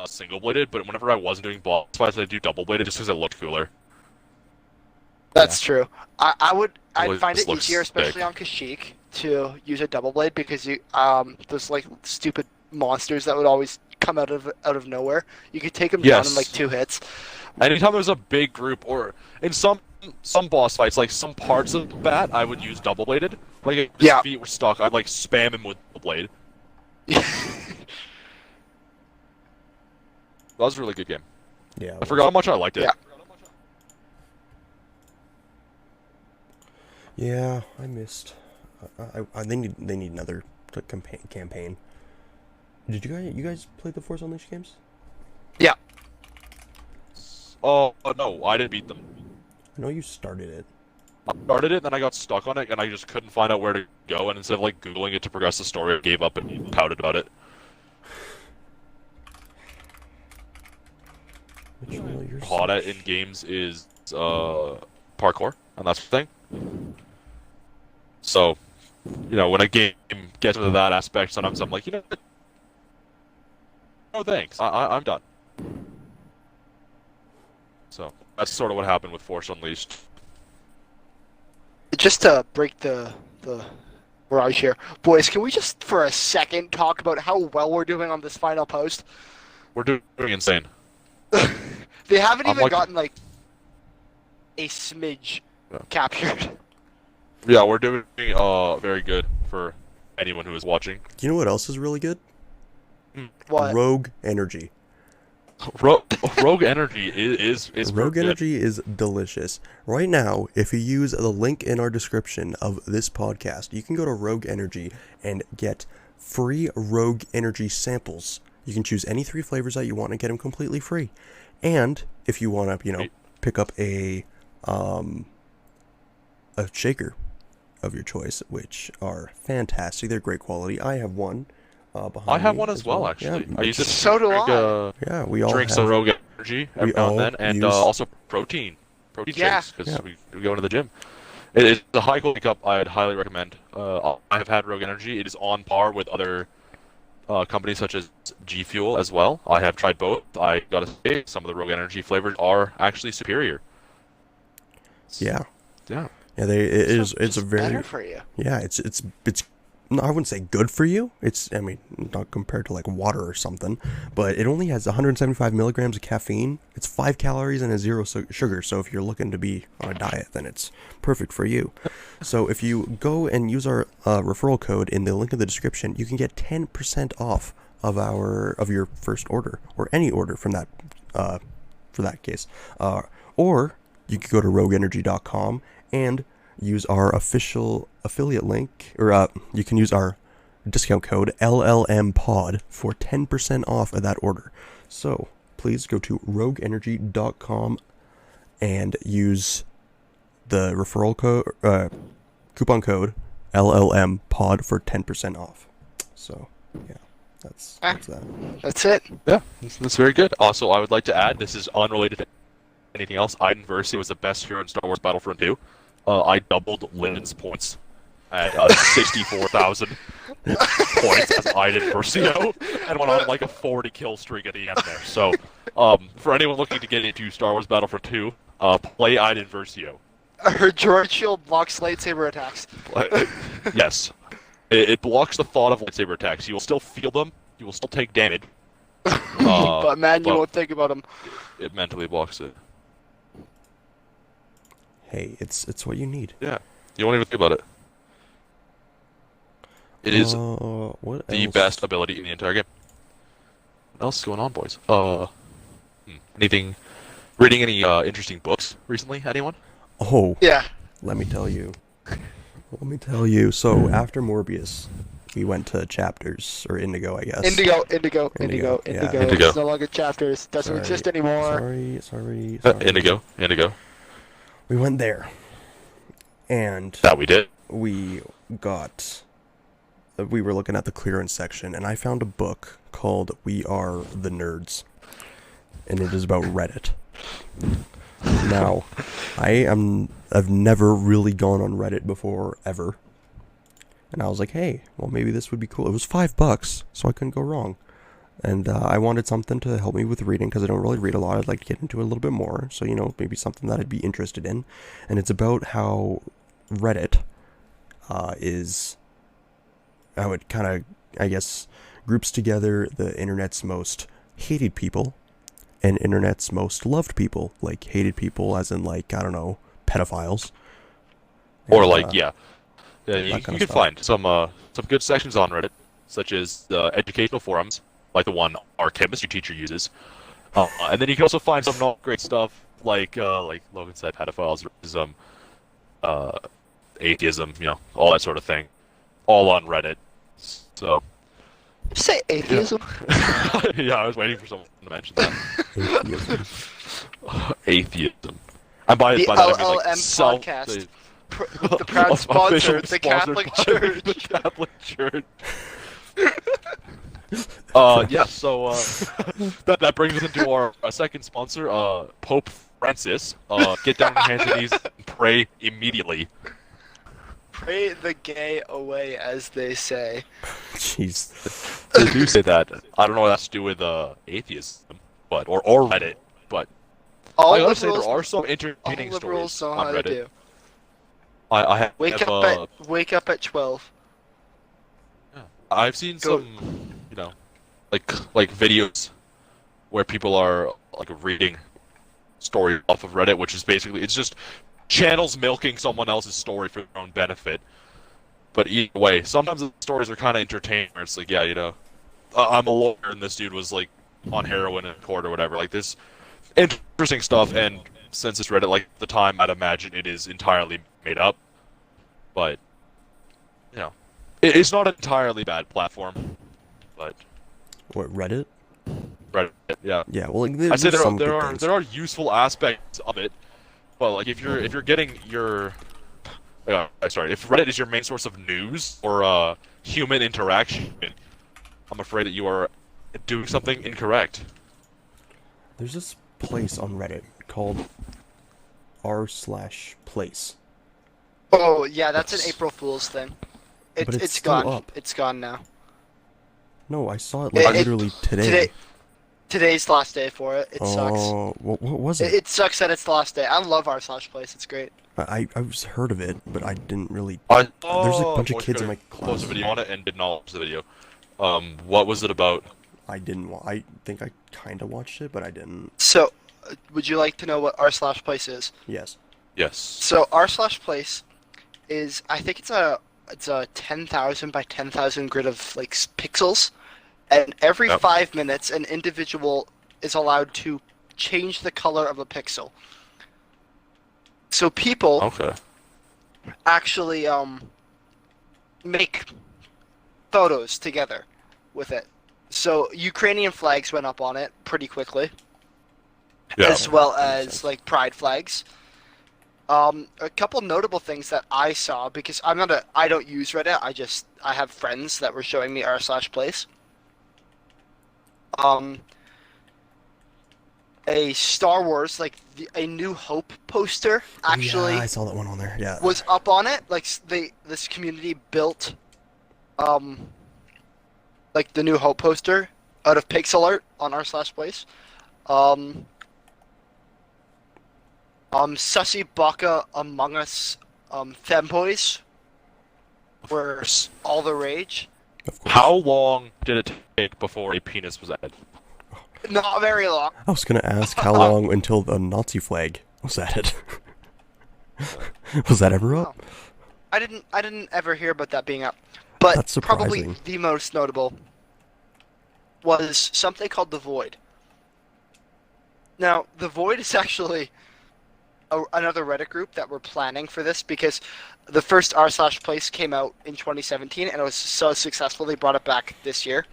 single-bladed, but whenever I wasn't doing boss fights, I'd do double-bladed just because it looked cooler. That's true. I'd It find just it looks easier, especially sick. on Kashyyyk, to use a double blade because you those like stupid monsters that would always come out of nowhere. You could take them down in like Yes. 2 hits. Anytime there's a big group, or in some boss fights, like some parts of the bat, I would use double-bladed. Like if his Yeah. feet were stuck, I'd like spam him with the blade. That was a really good game. Yeah. I forgot how much I liked it. Yeah. Yeah, I missed. They need another campaign. Did you guys play the Force Unleashed games? Yeah. Oh no, I didn't beat them. I know you started it. I started it, then I got stuck on it, and I just couldn't find out where to go. And instead of like googling it to progress the story, I gave up and pouted about it. Mitchell, you're Hot at such- in games is parkour, and that's the thing. So, when a game gets into that aspect, sometimes I'm like, no thanks, I'm done. So that's sort of what happened with Force Unleashed. Just to break the barrage here, boys. Can we just for a second talk about how well we're doing on this final post? We're doing insane. They haven't I'm even like- gotten like a smidge Yeah. captured. Yeah, we're doing very good for anyone who is watching. You know what else is really good? What? Rogue Energy. Rogue Energy is Rogue good. Energy is delicious. Right now, if you use the link in our description of this podcast, you can go to Rogue Energy and get free Rogue Energy samples. You can choose any 3 flavors that you want and get them completely free. And if you want to, pick up a shaker of your choice, which are fantastic. They're great quality. I have one behind I have me one as well, actually. Yeah, I use it to So do drink, I. yeah, we all drink have. some Rogue Energy every we now all and then, and use- also protein Yeah. shakes, because Yeah. we go into the gym. It's a high quality cup. I'd highly recommend. I have had Rogue Energy. It is on par with other companies such as G Fuel as well. I have tried both. I gotta say, some of the Rogue Energy flavors are actually superior. Yeah. Yeah. Yeah, it's a Just very better for you. yeah, it's no, I wouldn't say good for you. I mean, not compared to like water or something, but it only has 175 milligrams of caffeine. It's 5 calories and a 0 sugar. So if you're looking to be on a diet, then it's perfect for you. So if you go and use our referral code in the link in the description, you can get 10% off of your first order or any order from that for that case. Or you could go to rogueenergy.com and use our official affiliate link, or you can use our discount code LLMPOD for 10% off of that order. So please go to rogueenergy.com and use the referral code, coupon code LLMPOD for 10% off. So yeah, that's that. That's it. Yeah, that's very good. Also, I would like to add, this is unrelated to anything else. Iden Versio was the best hero in Star Wars Battlefront 2. I doubled Lyndon's points at 64,000 points as Iden Versio, and went on like a 40 kill streak at the end there. So, for anyone looking to get into Star Wars Battlefront 2, play Iden Versio. Her droid shield blocks lightsaber attacks. Yes, it blocks the thought of lightsaber attacks. You will still feel them. You will still take damage. But man, you but won't think about them. it mentally blocks it. Hey, it's what you need. Yeah, you won't even think about it. It is What the else? best ability in the entire game. What else is going on, boys? Anything? Reading any interesting books recently? Anyone? Oh, Yeah. let me tell you. Let me tell you. So after Morbius, we went to Chapters or Indigo, I guess. Indigo. Yeah. Indigo. It's no longer chapters. Doesn't Sorry. exist anymore. Sorry. Indigo. We went there, and That we did. we got. We were looking at the clearance section, and I found a book called "We Are the Nerds," and it is about Reddit. Now, I've never really gone on Reddit before, ever. And I was like, hey, well, maybe this would be cool. It was $5, so I couldn't go wrong. And I wanted something to help me with reading, because I don't really read a lot. I'd like to get into it a little bit more. So, maybe something that I'd be interested in. And it's about how Reddit how it kind of, I guess, groups together the internet's most hated people and internet's most loved people. Like, hated people as in, like, I don't know, pedophiles. Or And, like, yeah, you kind can of stuff. find some good sections on Reddit, such as the educational forums, like the one our chemistry teacher uses. And then you can also find some not great stuff, like Logan said, pedophiles, racism, atheism, all that sort of thing, all on Reddit. So, Say atheism. yeah, I was waiting for someone to mention that. Atheism. Atheism. And by The that I mean like LLM podcast. The proud sponsor, Official the Catholic sponsor by Church. The Catholic Church. Yeah, so that brings us into our second sponsor, Pope Francis. Get down on your hands and knees and pray immediately. Pray the gay away, as they say. Jeez. They do say that. I don't know what that's to do with atheism, or Reddit, but All I gotta say liberals, there are some all entertaining liberals stories know on how to Reddit. do. I have Wake up at 12. I've seen Go. some, like videos where people are like reading stories off of Reddit, which is basically it's just channels milking someone else's story for their own benefit. But either way, sometimes the stories are kind of entertaining. Where it's like, yeah, I'm a lawyer and this dude was like on heroin in court or whatever. Like this interesting stuff. And since it's Reddit, like the time, I'd imagine it is entirely made up. But it's not an entirely bad platform. But What, Reddit? Reddit, yeah. Yeah, well, like, I'd say there's some there good are things. there are useful aspects of it, but like if you're getting your, if Reddit is your main source of news or human interaction, I'm afraid that you are doing something incorrect. There's this place on Reddit called r/place. Oh, yeah, that's an April Fool's thing. But it's It's still gone. up. It's gone now. No, I saw it like It- literally today. Today's the last day for it. It sucks. Oh, what was It, it? it sucks that it's the last day. I love r/place. It's great. I've heard of it, but I didn't really. I There's a bunch of kids in my class. Post a video on it and did not watch the video. What was it about? I didn't. I think I kind of watched it, but I didn't. So, would you like to know what r/place is? Yes. Yes. So r/place is, I think it's a 10,000 by 10,000 grid of like pixels, and every Yep. 5 minutes an individual is allowed to change the color of a pixel. So people Okay. actually make photos together with it. So Ukrainian flags went up on it pretty quickly, Yeah. as well Makes as sense. like pride flags. A couple notable things that I saw, because I don't use Reddit. I have friends that were showing me r/place. A Star Wars, like a New Hope poster, actually Yeah, I saw that one on there. Yeah. was up on it. Like this community built, like the New Hope poster out of pixel art on r/place. Sussy Baka Among Us, femboys were course. all the rage. Of course. How long did it take before a penis was added? Not very long. I was gonna ask how long until the Nazi flag was added. Was that ever up? I didn't ever hear about that being up. But That's probably surprising. the most notable was something called the Void. Now, the Void is actually another Reddit group that were planning for this because the first r/place came out in 2017 and it was so successful they brought it back this year.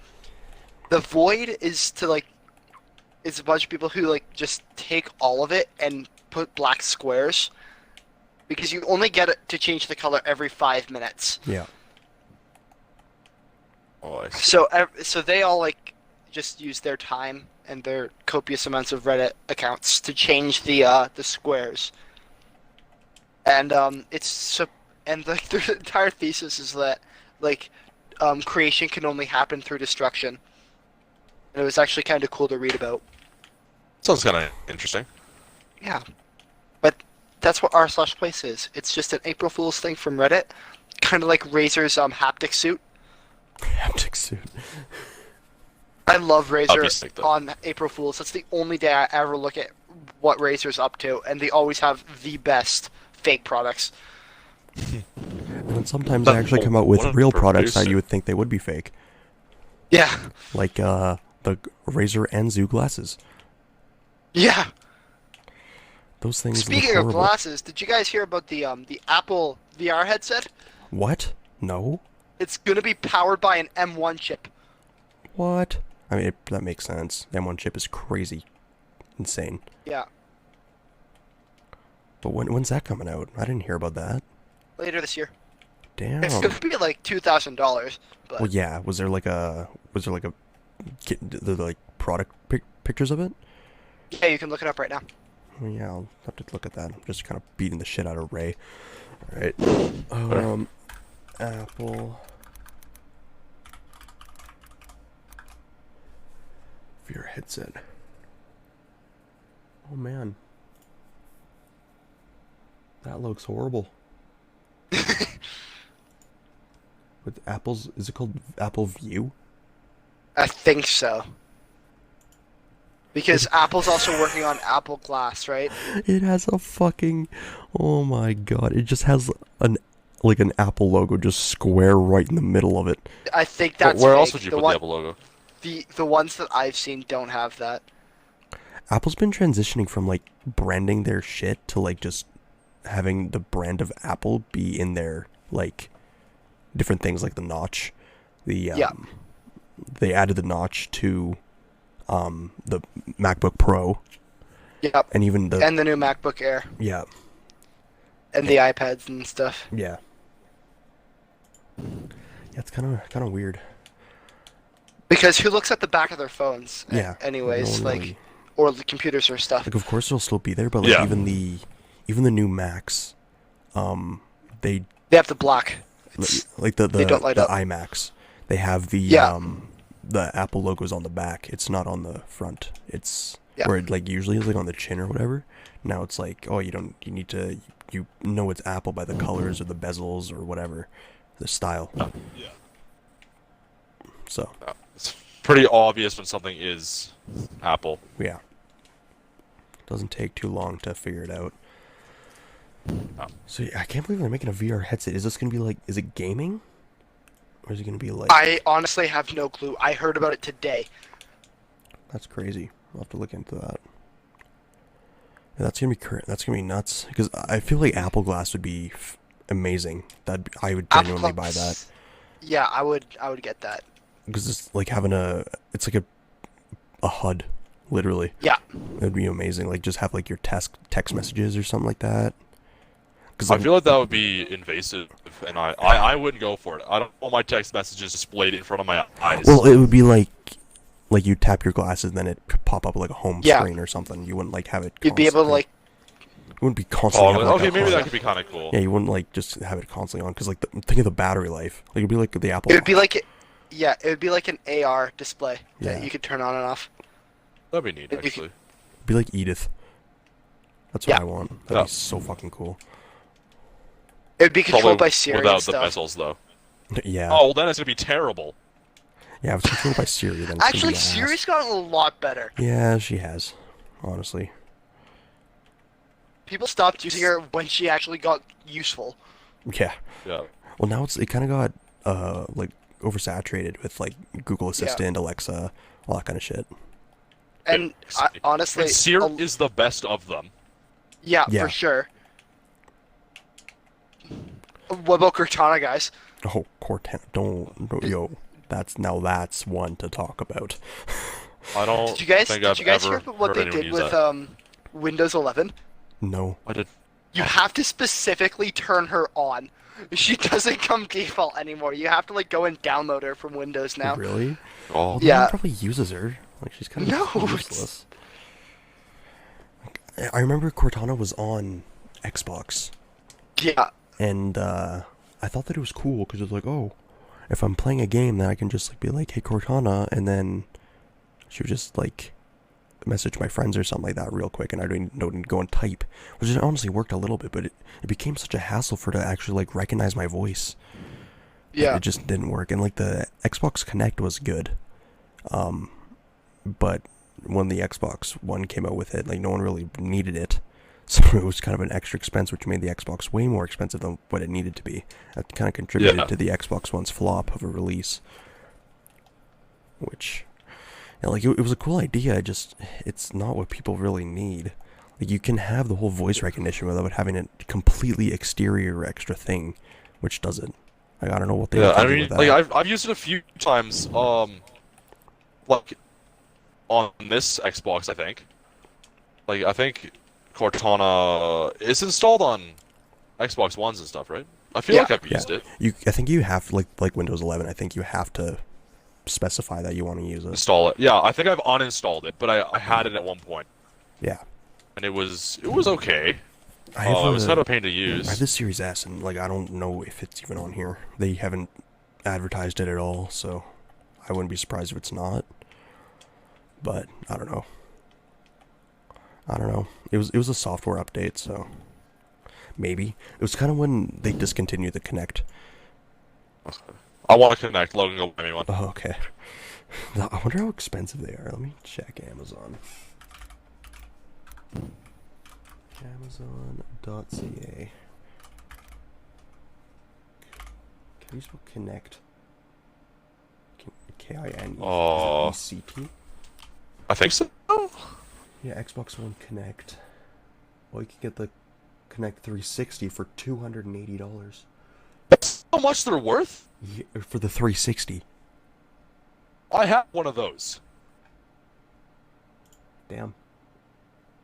The Void is to like it's a bunch of people who like just take all of it and put black squares because you only get it to change the color every 5 minutes. Yeah. Oh, I see. So they all like just use their time and their copious amounts of Reddit accounts to change the squares. And and like their entire thesis is that like creation can only happen through destruction. And it was actually kind of cool to read about. Sounds kind of interesting. Yeah, but that's what r/place is. It's just an April Fool's thing from Reddit, kind of like Razer's haptic suit. Haptic suit. I love Razer Obviously, though. on April Fool's. That's the only day I ever look at what Razer's up to, and they always have the best fake products. And then sometimes they actually come out with What a real products that producer. you would think they would be fake. Yeah, Like the Razer Anzu glasses. yeah. Those things look Speaking of horrible. glasses, did you guys hear about the Apple VR headset? What? No? It's gonna be powered by an M1 chip. What? I mean, that makes sense. The M1 chip is crazy. Insane. Yeah, But when's that coming out? I didn't hear about that. later this year. Damn. It's gonna be like $2,000, but Well, yeah. Was there like a like product pictures of it? yeah, you can look it up right now. Well, yeah, I'll have to look at that. I'm just kind of beating the shit out of Ray. All right. Apple VR headset. Oh man, that looks horrible. With Apple's, is it called Apple View? I think so. Because Apple's also working on Apple Glass, right? It has a fucking, oh my god! It just has an Apple logo just square right in the middle of it. I think But that's where fake. else would you put the Apple logo? The ones that I've seen don't have that. Apple's been transitioning from like branding their shit to like just having the brand of Apple be in their like different things like the notch. Yeah. They added the notch to the MacBook Pro Yep. and even the And the new MacBook Air yeah. and the iPads and stuff. Yeah. Yeah, it's kind of weird. Because who looks at the back of their phones? Yeah. Anyways, no one like, really- or the computers or stuff. like of course it'll still be there, but like Yeah. even the new Macs, they They have the black. It's, like the they don't light up. iMacs, they have Yeah. the Apple logos on the back. It's not on the front. It's Yeah. where it like usually is like on the chin or whatever. Now it's like, oh, you need to you know it's Apple by the colors or the bezels or whatever, the style. Yeah. So It's pretty obvious when something is Apple. yeah, doesn't take too long to figure it out. Oh. So yeah, I can't believe they're making a VR headset. Is this gonna be like, is it gaming, or is it gonna be like? I honestly have no clue. I heard about it today. That's crazy. I'll have to look into that. Yeah, that's gonna be that's gonna be nuts. Because I feel like Apple Glass would be amazing. I would genuinely buy that. Yeah, I would get that. Because it's like having it's like a HUD, literally. Yeah. It'd be amazing. Like just have like your text messages or something like that. Because I feel like that would be invasive, and I wouldn't go for it. I don't want my text messages displayed in front of my eyes. well, it would be like you tap your glasses, and then it could pop up like a home Yeah. screen or something. You wouldn't like have it. You'd be able to constantly- like. It wouldn't be constantly. Oh, having, like, okay, a maybe HUD. that could be kind of cool. Yeah, you wouldn't like just have it constantly on because like think of the battery life. Like it'd be like the Apple. It would be like yeah, it would be like an AR display Yeah. that you could turn on and off. That'd be neat, If you actually. Be like Edith. That's what Yeah. I want. That'd Yeah. be so fucking cool. It would be controlled Probably by Siri without and the stuff. bezels, though. Yeah. Oh, well, then it's gonna be terrible. Yeah, if it's controlled by Siri, then it's gonna Actually, be ass. Siri's gotten a lot better. Yeah, she has. Honestly. People stopped using her when she actually got useful. Yeah. Yeah. Well, now it kind of got like oversaturated with like Google Yeah. Assistant, Alexa, all that kind of shit. And honestly, And Seer is the best of them. yeah, for Yeah. sure. What about Cortana, guys? Oh, Cortana, don't yo. That's one to talk about. I don't think Did I've you guys hear ever about what heard they anyone did use with that. Windows 11? No. I did. You have to specifically turn her on. She doesn't come default anymore. You have to like go and download her from Windows now. Really? Oh, Well, no one Yeah. probably uses her. Like she's kind of No, useless. I remember Cortana was on Xbox, yeah, and I thought that it was cool because it was like, oh, if I'm playing a game, then I can just like be like, hey Cortana, and then she would just like message my friends or something like that real quick, and I don't go and type, which honestly worked a little bit, but it became such a hassle for her to actually like recognize my voice. yeah, It just didn't work, and like the Xbox Connect was good, but when the Xbox One came out with it, like no one really needed it. So it was kind of an extra expense, which made the Xbox way more expensive than what it needed to be. That kind of contributed Yeah. to the Xbox One's flop of a release. Which, yeah, like it was a cool idea. It's not what people really need. Like you can have the whole voice recognition without having a completely exterior extra thing, which does it. Like I don't know what they Yeah, were I thinking mean, with like that. I've used it a few times. Like on this Xbox, I think. Like I think Cortana is installed on Xbox Ones and stuff, right? I feel yeah. like I've Yeah, used it. I think you have like Windows 11. I think you have to specify that you want to use it. Install it. Yeah, I think I've uninstalled it, but I had it at one point, Yeah. and it was okay. I have It was kind a, of a pain to I have use. this Series S, and like I don't know if it's even on here. They haven't advertised it at all, so I wouldn't be surprised if it's not. But I don't know. I don't know. It was a software update, so maybe it was kind of when they discontinued the Kinect. I want to connect Logan. Go buy me one. Oh, okay. I wonder how expensive they are. Let me check Amazon. Amazon.ca. Can you spell Connect? Oh. Kinect? I think so. Yeah, Xbox One Connect. Well, you can get the Connect 360 for $280. That's how much they're worth. Yeah, for the 360. I have one of those. Damn.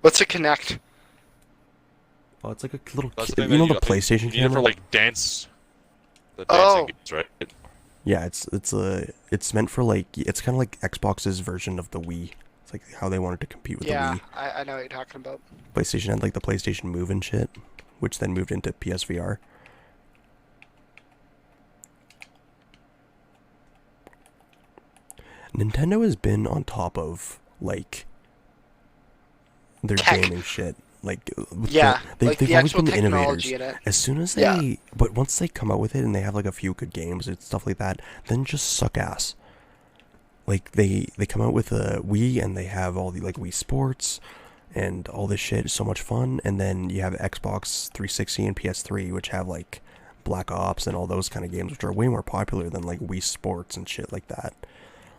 What's a Connect? Well, it's like a little. That's the You thing know that the PlayStation you need it for camera? like dance. The Oh. dancing games, right? Yeah, it's meant for like it's kind of like Xbox's version of the Wii. It's like how they wanted to compete with Yeah, the Wii. I know what you're talking about. PlayStation had like the PlayStation Move and shit, which then moved into PSVR. Nintendo has been on top of like their Tech. gaming shit. Like with Yeah, like they've the always actual been the innovators. technology in it. As soon as Yeah. but once they come out with it and they have like a few good games and stuff like that, then just suck ass. Like they come out with a Wii and they have all the like Wii Sports and all this shit. It's so much fun. And then you have Xbox 360 and PS3, which have like Black Ops and all those kind of games, which are way more popular than like Wii Sports and shit like that.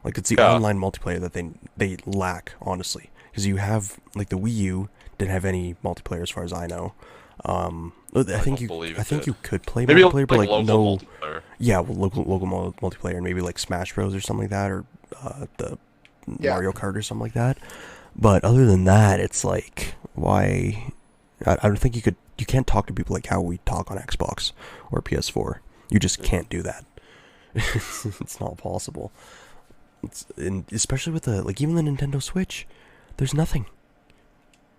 Like it's the Yeah. online multiplayer that they lack, honestly, because you have like the Wii U didn't have any multiplayer as far as I know. I think don't believe I think it. you could play Maybe multiplayer, but like local no, multiplayer. yeah, well, local multiplayer, and maybe like Smash Bros or something like that, or the Yeah. Mario Kart or something like that. But other than that, it's like why? I don't think you can't talk to people like how we talk on Xbox or PS4. You just can't do that. It's not possible. Especially with the like even the Nintendo Switch, there's nothing.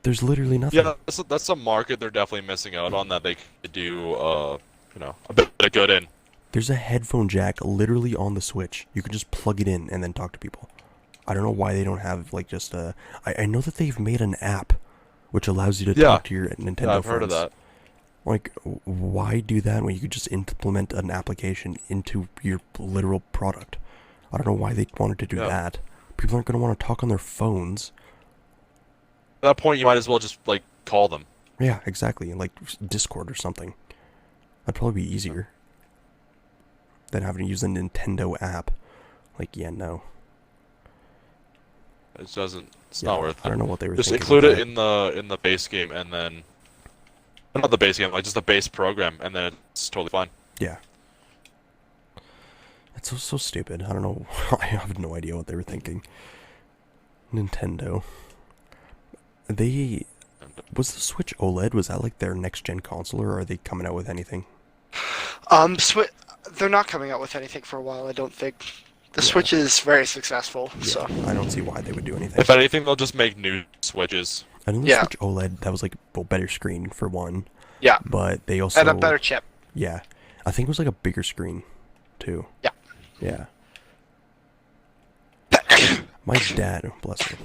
There's literally nothing. Yeah, that's a market they're definitely missing out on that they could do, a bit of good in. There's a headphone jack literally on the Switch. You can just plug it in and then talk to people. I don't know why they don't have like just a. I know that they've made an app which allows you to Yeah. talk to your Nintendo Yeah, I've friends. heard of that. Like, why do that when you could just implement an application into your literal product? I don't know why they wanted to do Yeah. that. People aren't going to want to talk on their phones. At that point, you might as well just like call them. Yeah, exactly. Like Discord or something. That'd probably be easier. than having to use the Nintendo app. Like, yeah, no. It doesn't. It's Yeah, not worth it. I don't know what they were Just thinking. include with it that. in the base game, and then not the base game, like just the base program, and then it's totally fine. Yeah. It's so stupid. I don't know. I have no idea what they were thinking. Nintendo. Was the Switch OLED? Was that like their next gen console, or are they coming out with anything? They're not coming out with anything for a while, I don't think. The Yeah. Switch is very successful, Yeah, so I don't see why they would do anything. If anything, they'll just make new Switches. I know the Yeah. Switch OLED, that was like a better screen for one, yeah, but they also and a better chip. yeah, I think it was like a bigger screen too. Yeah. Yeah. My dad, bless him.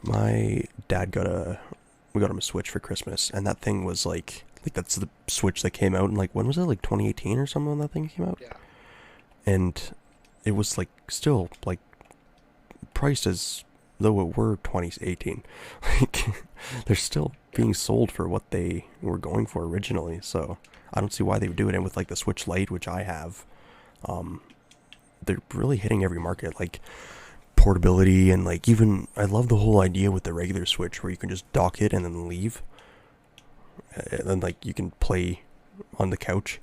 My dad we got him a Switch for Christmas, and that thing was like that's the Switch that came out in like when was it, like 2018 or something when that thing came out? Yeah. And it was like still like priced as though it were 2018. Like they're still being sold for what they were going for originally. So I don't see why they would do it. And with like the Switch Lite, which I have, they're really hitting every market. Like portability and like even I love the whole idea with the regular Switch where you can just dock it and then leave, and then like you can play on the couch,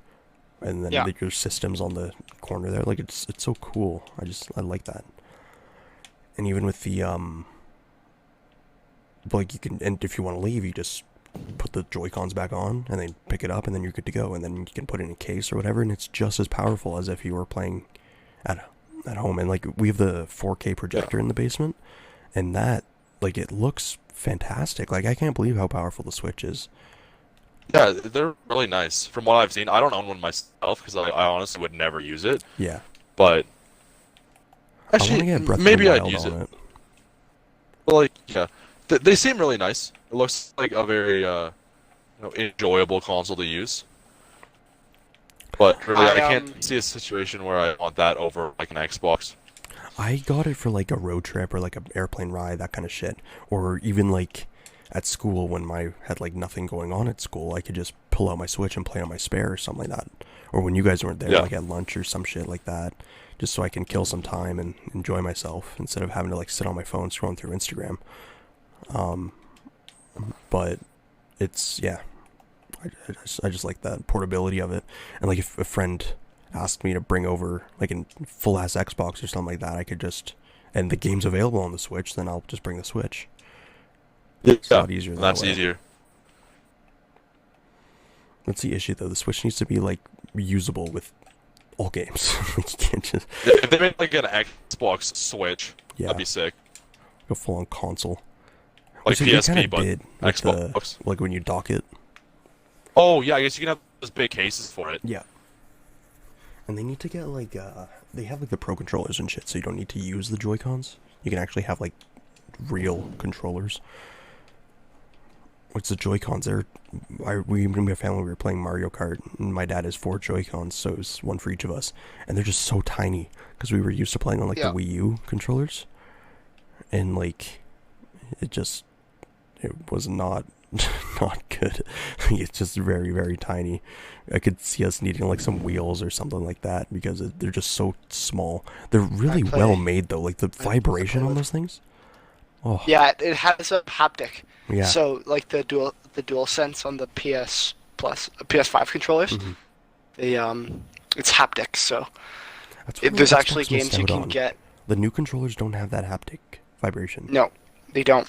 and then Yeah. your system's on the corner there. Like it's so cool. I like that. And even with the like you can, and if you want to leave, you just put the Joy-Cons back on and then pick it up, and then you're good to go. And then you can put it in a case or whatever, and it's just as powerful as if you were playing at home. And like we have the 4K projector in the basement, and that like it looks fantastic. Like I can't believe how powerful the Switch is. Yeah, they're really nice. From what I've seen, I don't own one myself because I honestly would never use it. Yeah. But I want to actually, get Breath of maybe the I'd Wild use on it. But like, yeah, they seem really nice. It looks like a very enjoyable console to use. But really, I can't see a situation where I want that over like an Xbox. I got it for like a road trip or like an airplane ride, that kind of shit. Or even like at school when I had like nothing going on at school, I could just pull out my Switch and play on my spare or something like that. Or when you guys weren't there, Yeah. like at lunch or some shit like that, just so I can kill some time and enjoy myself instead of having to like sit on my phone scrolling through Instagram. But it's yeah, I just like that portability of it. And like if a friend asked me to bring over like a full ass Xbox or something like that, I could just, and the game's available on the Switch, then I'll just bring the Switch. It's a lot easier. That's that way. easier. That's the issue though. The Switch needs to be like usable with all games. Like, you can't just If they made like an Xbox Switch, yeah, that'd be sick. go full on console. Like Which they kinda PSP, but did with Xbox. like when you dock it. Oh yeah, I guess you can have those big cases for it. Yeah. And they need to get like they have like the Pro controllers and shit, so you don't need to use the Joy-Cons. You can actually have like real controllers. What's the Joy-Cons? We and my family, we were playing Mario Kart, and my dad has 4 Joy-Cons, so it's one for each of us, and they're just so tiny because we were used to playing on like the Wii U controllers, and like it was not not good. It's just very, very tiny. I could see us needing like some wheels or something like that because they're just so small. They're really well made though. Like the vibration on those things. Oh Yeah, it has a haptic. yeah. So like the dual sense on the PS5 controllers, Mhm. they it's haptic. So That's what there's Xbox actually games missed you out can on. get. The new controllers don't have that haptic vibration, No, they don't.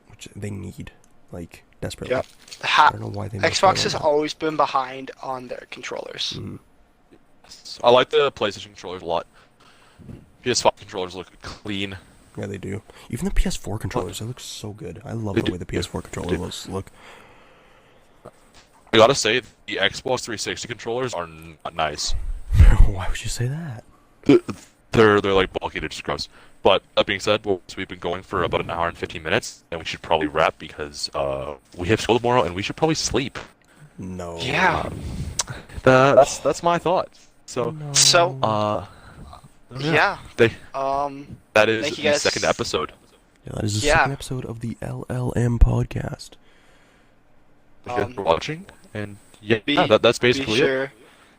which they need like desperately. Yeah, I don't know why they missed out Xbox on has that. always been behind on their controllers. Mhm. I like the PlayStation controllers a lot. PS5 controllers look clean. Yeah, they do. Even the PS4 controllers, they look so good. I love the way the PS4 controllers look. I gotta say, the Xbox 360 controllers are not nice. Why would you say that? They're like bulky, they're just gross. But that being said, we've been going for about an hour and 15 minutes, and we should probably wrap because we have school tomorrow, and we should probably sleep. No. Yeah. That's my thought. So, No. So yeah. That is Thank you the guys. second episode. Yeah, that is the Yeah. second episode of the LLM podcast. Thank you guys for watching, and Be- that's Be basically it. sure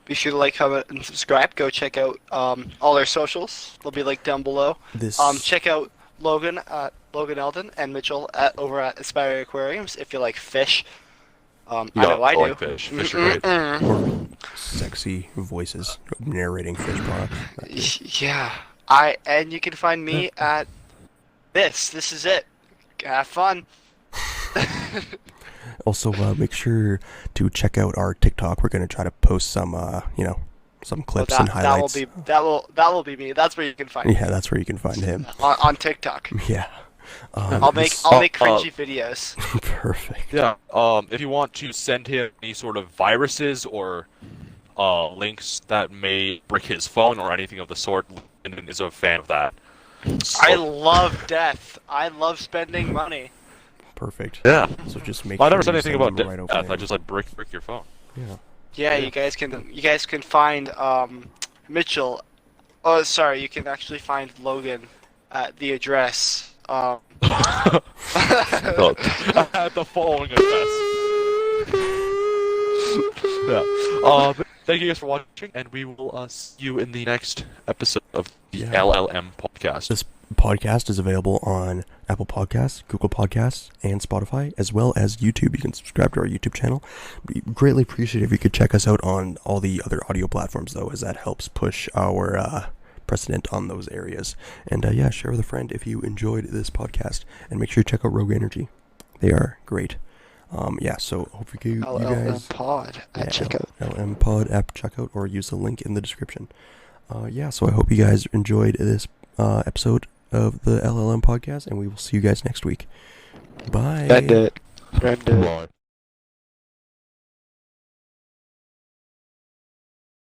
Be sure to like, comment, and subscribe. Go check out all our socials. They'll be linked down below. This Check out Logan Eldon and Mitchell over at Aspiring Aquariums if you like fish. I know I like do. fish. Fish are great. or sexy voices narrating fish products. Yeah. And you can find me at this. This is it. Have fun. Also, make sure to check out our TikTok. We're gonna try to post some, some clips and highlights. That will be me. That's where you can find me. Yeah, that's where you can find him. On TikTok. Yeah. I'll make cringy videos. Perfect. Yeah. If you want to send him any sort of viruses or links that may break his phone or anything of the sort, Lyndon is a fan of that. So, I love death. I love spending money. Perfect. yeah. So just make I sure never said you anything send about them right over death. I there. just like break your phone. Yeah. Yeah, you guys can find Mitchell. Oh, sorry, you can actually find Logan at the address. At the following address. Yeah. Thank you guys for watching, and we will see you in the next episode of the LLM podcast. This podcast is available on Apple Podcasts, Google Podcasts, and Spotify, as well as YouTube. You can subscribe to our YouTube channel. We greatly appreciate it if you could check us out on all the other audio platforms, though, as that helps push our precedent on those areas. And yeah, share with a friend if you enjoyed this podcast, and make sure you check out Rogue Energy. They are great. Yeah, so hopefully you guys LLM Pod at checkout. LM Pod app checkout, or use the link in the description. Yeah, so I hope you guys enjoyed this episode of the LLM podcast, and we will see you guys next week. Bye. End it. Bye.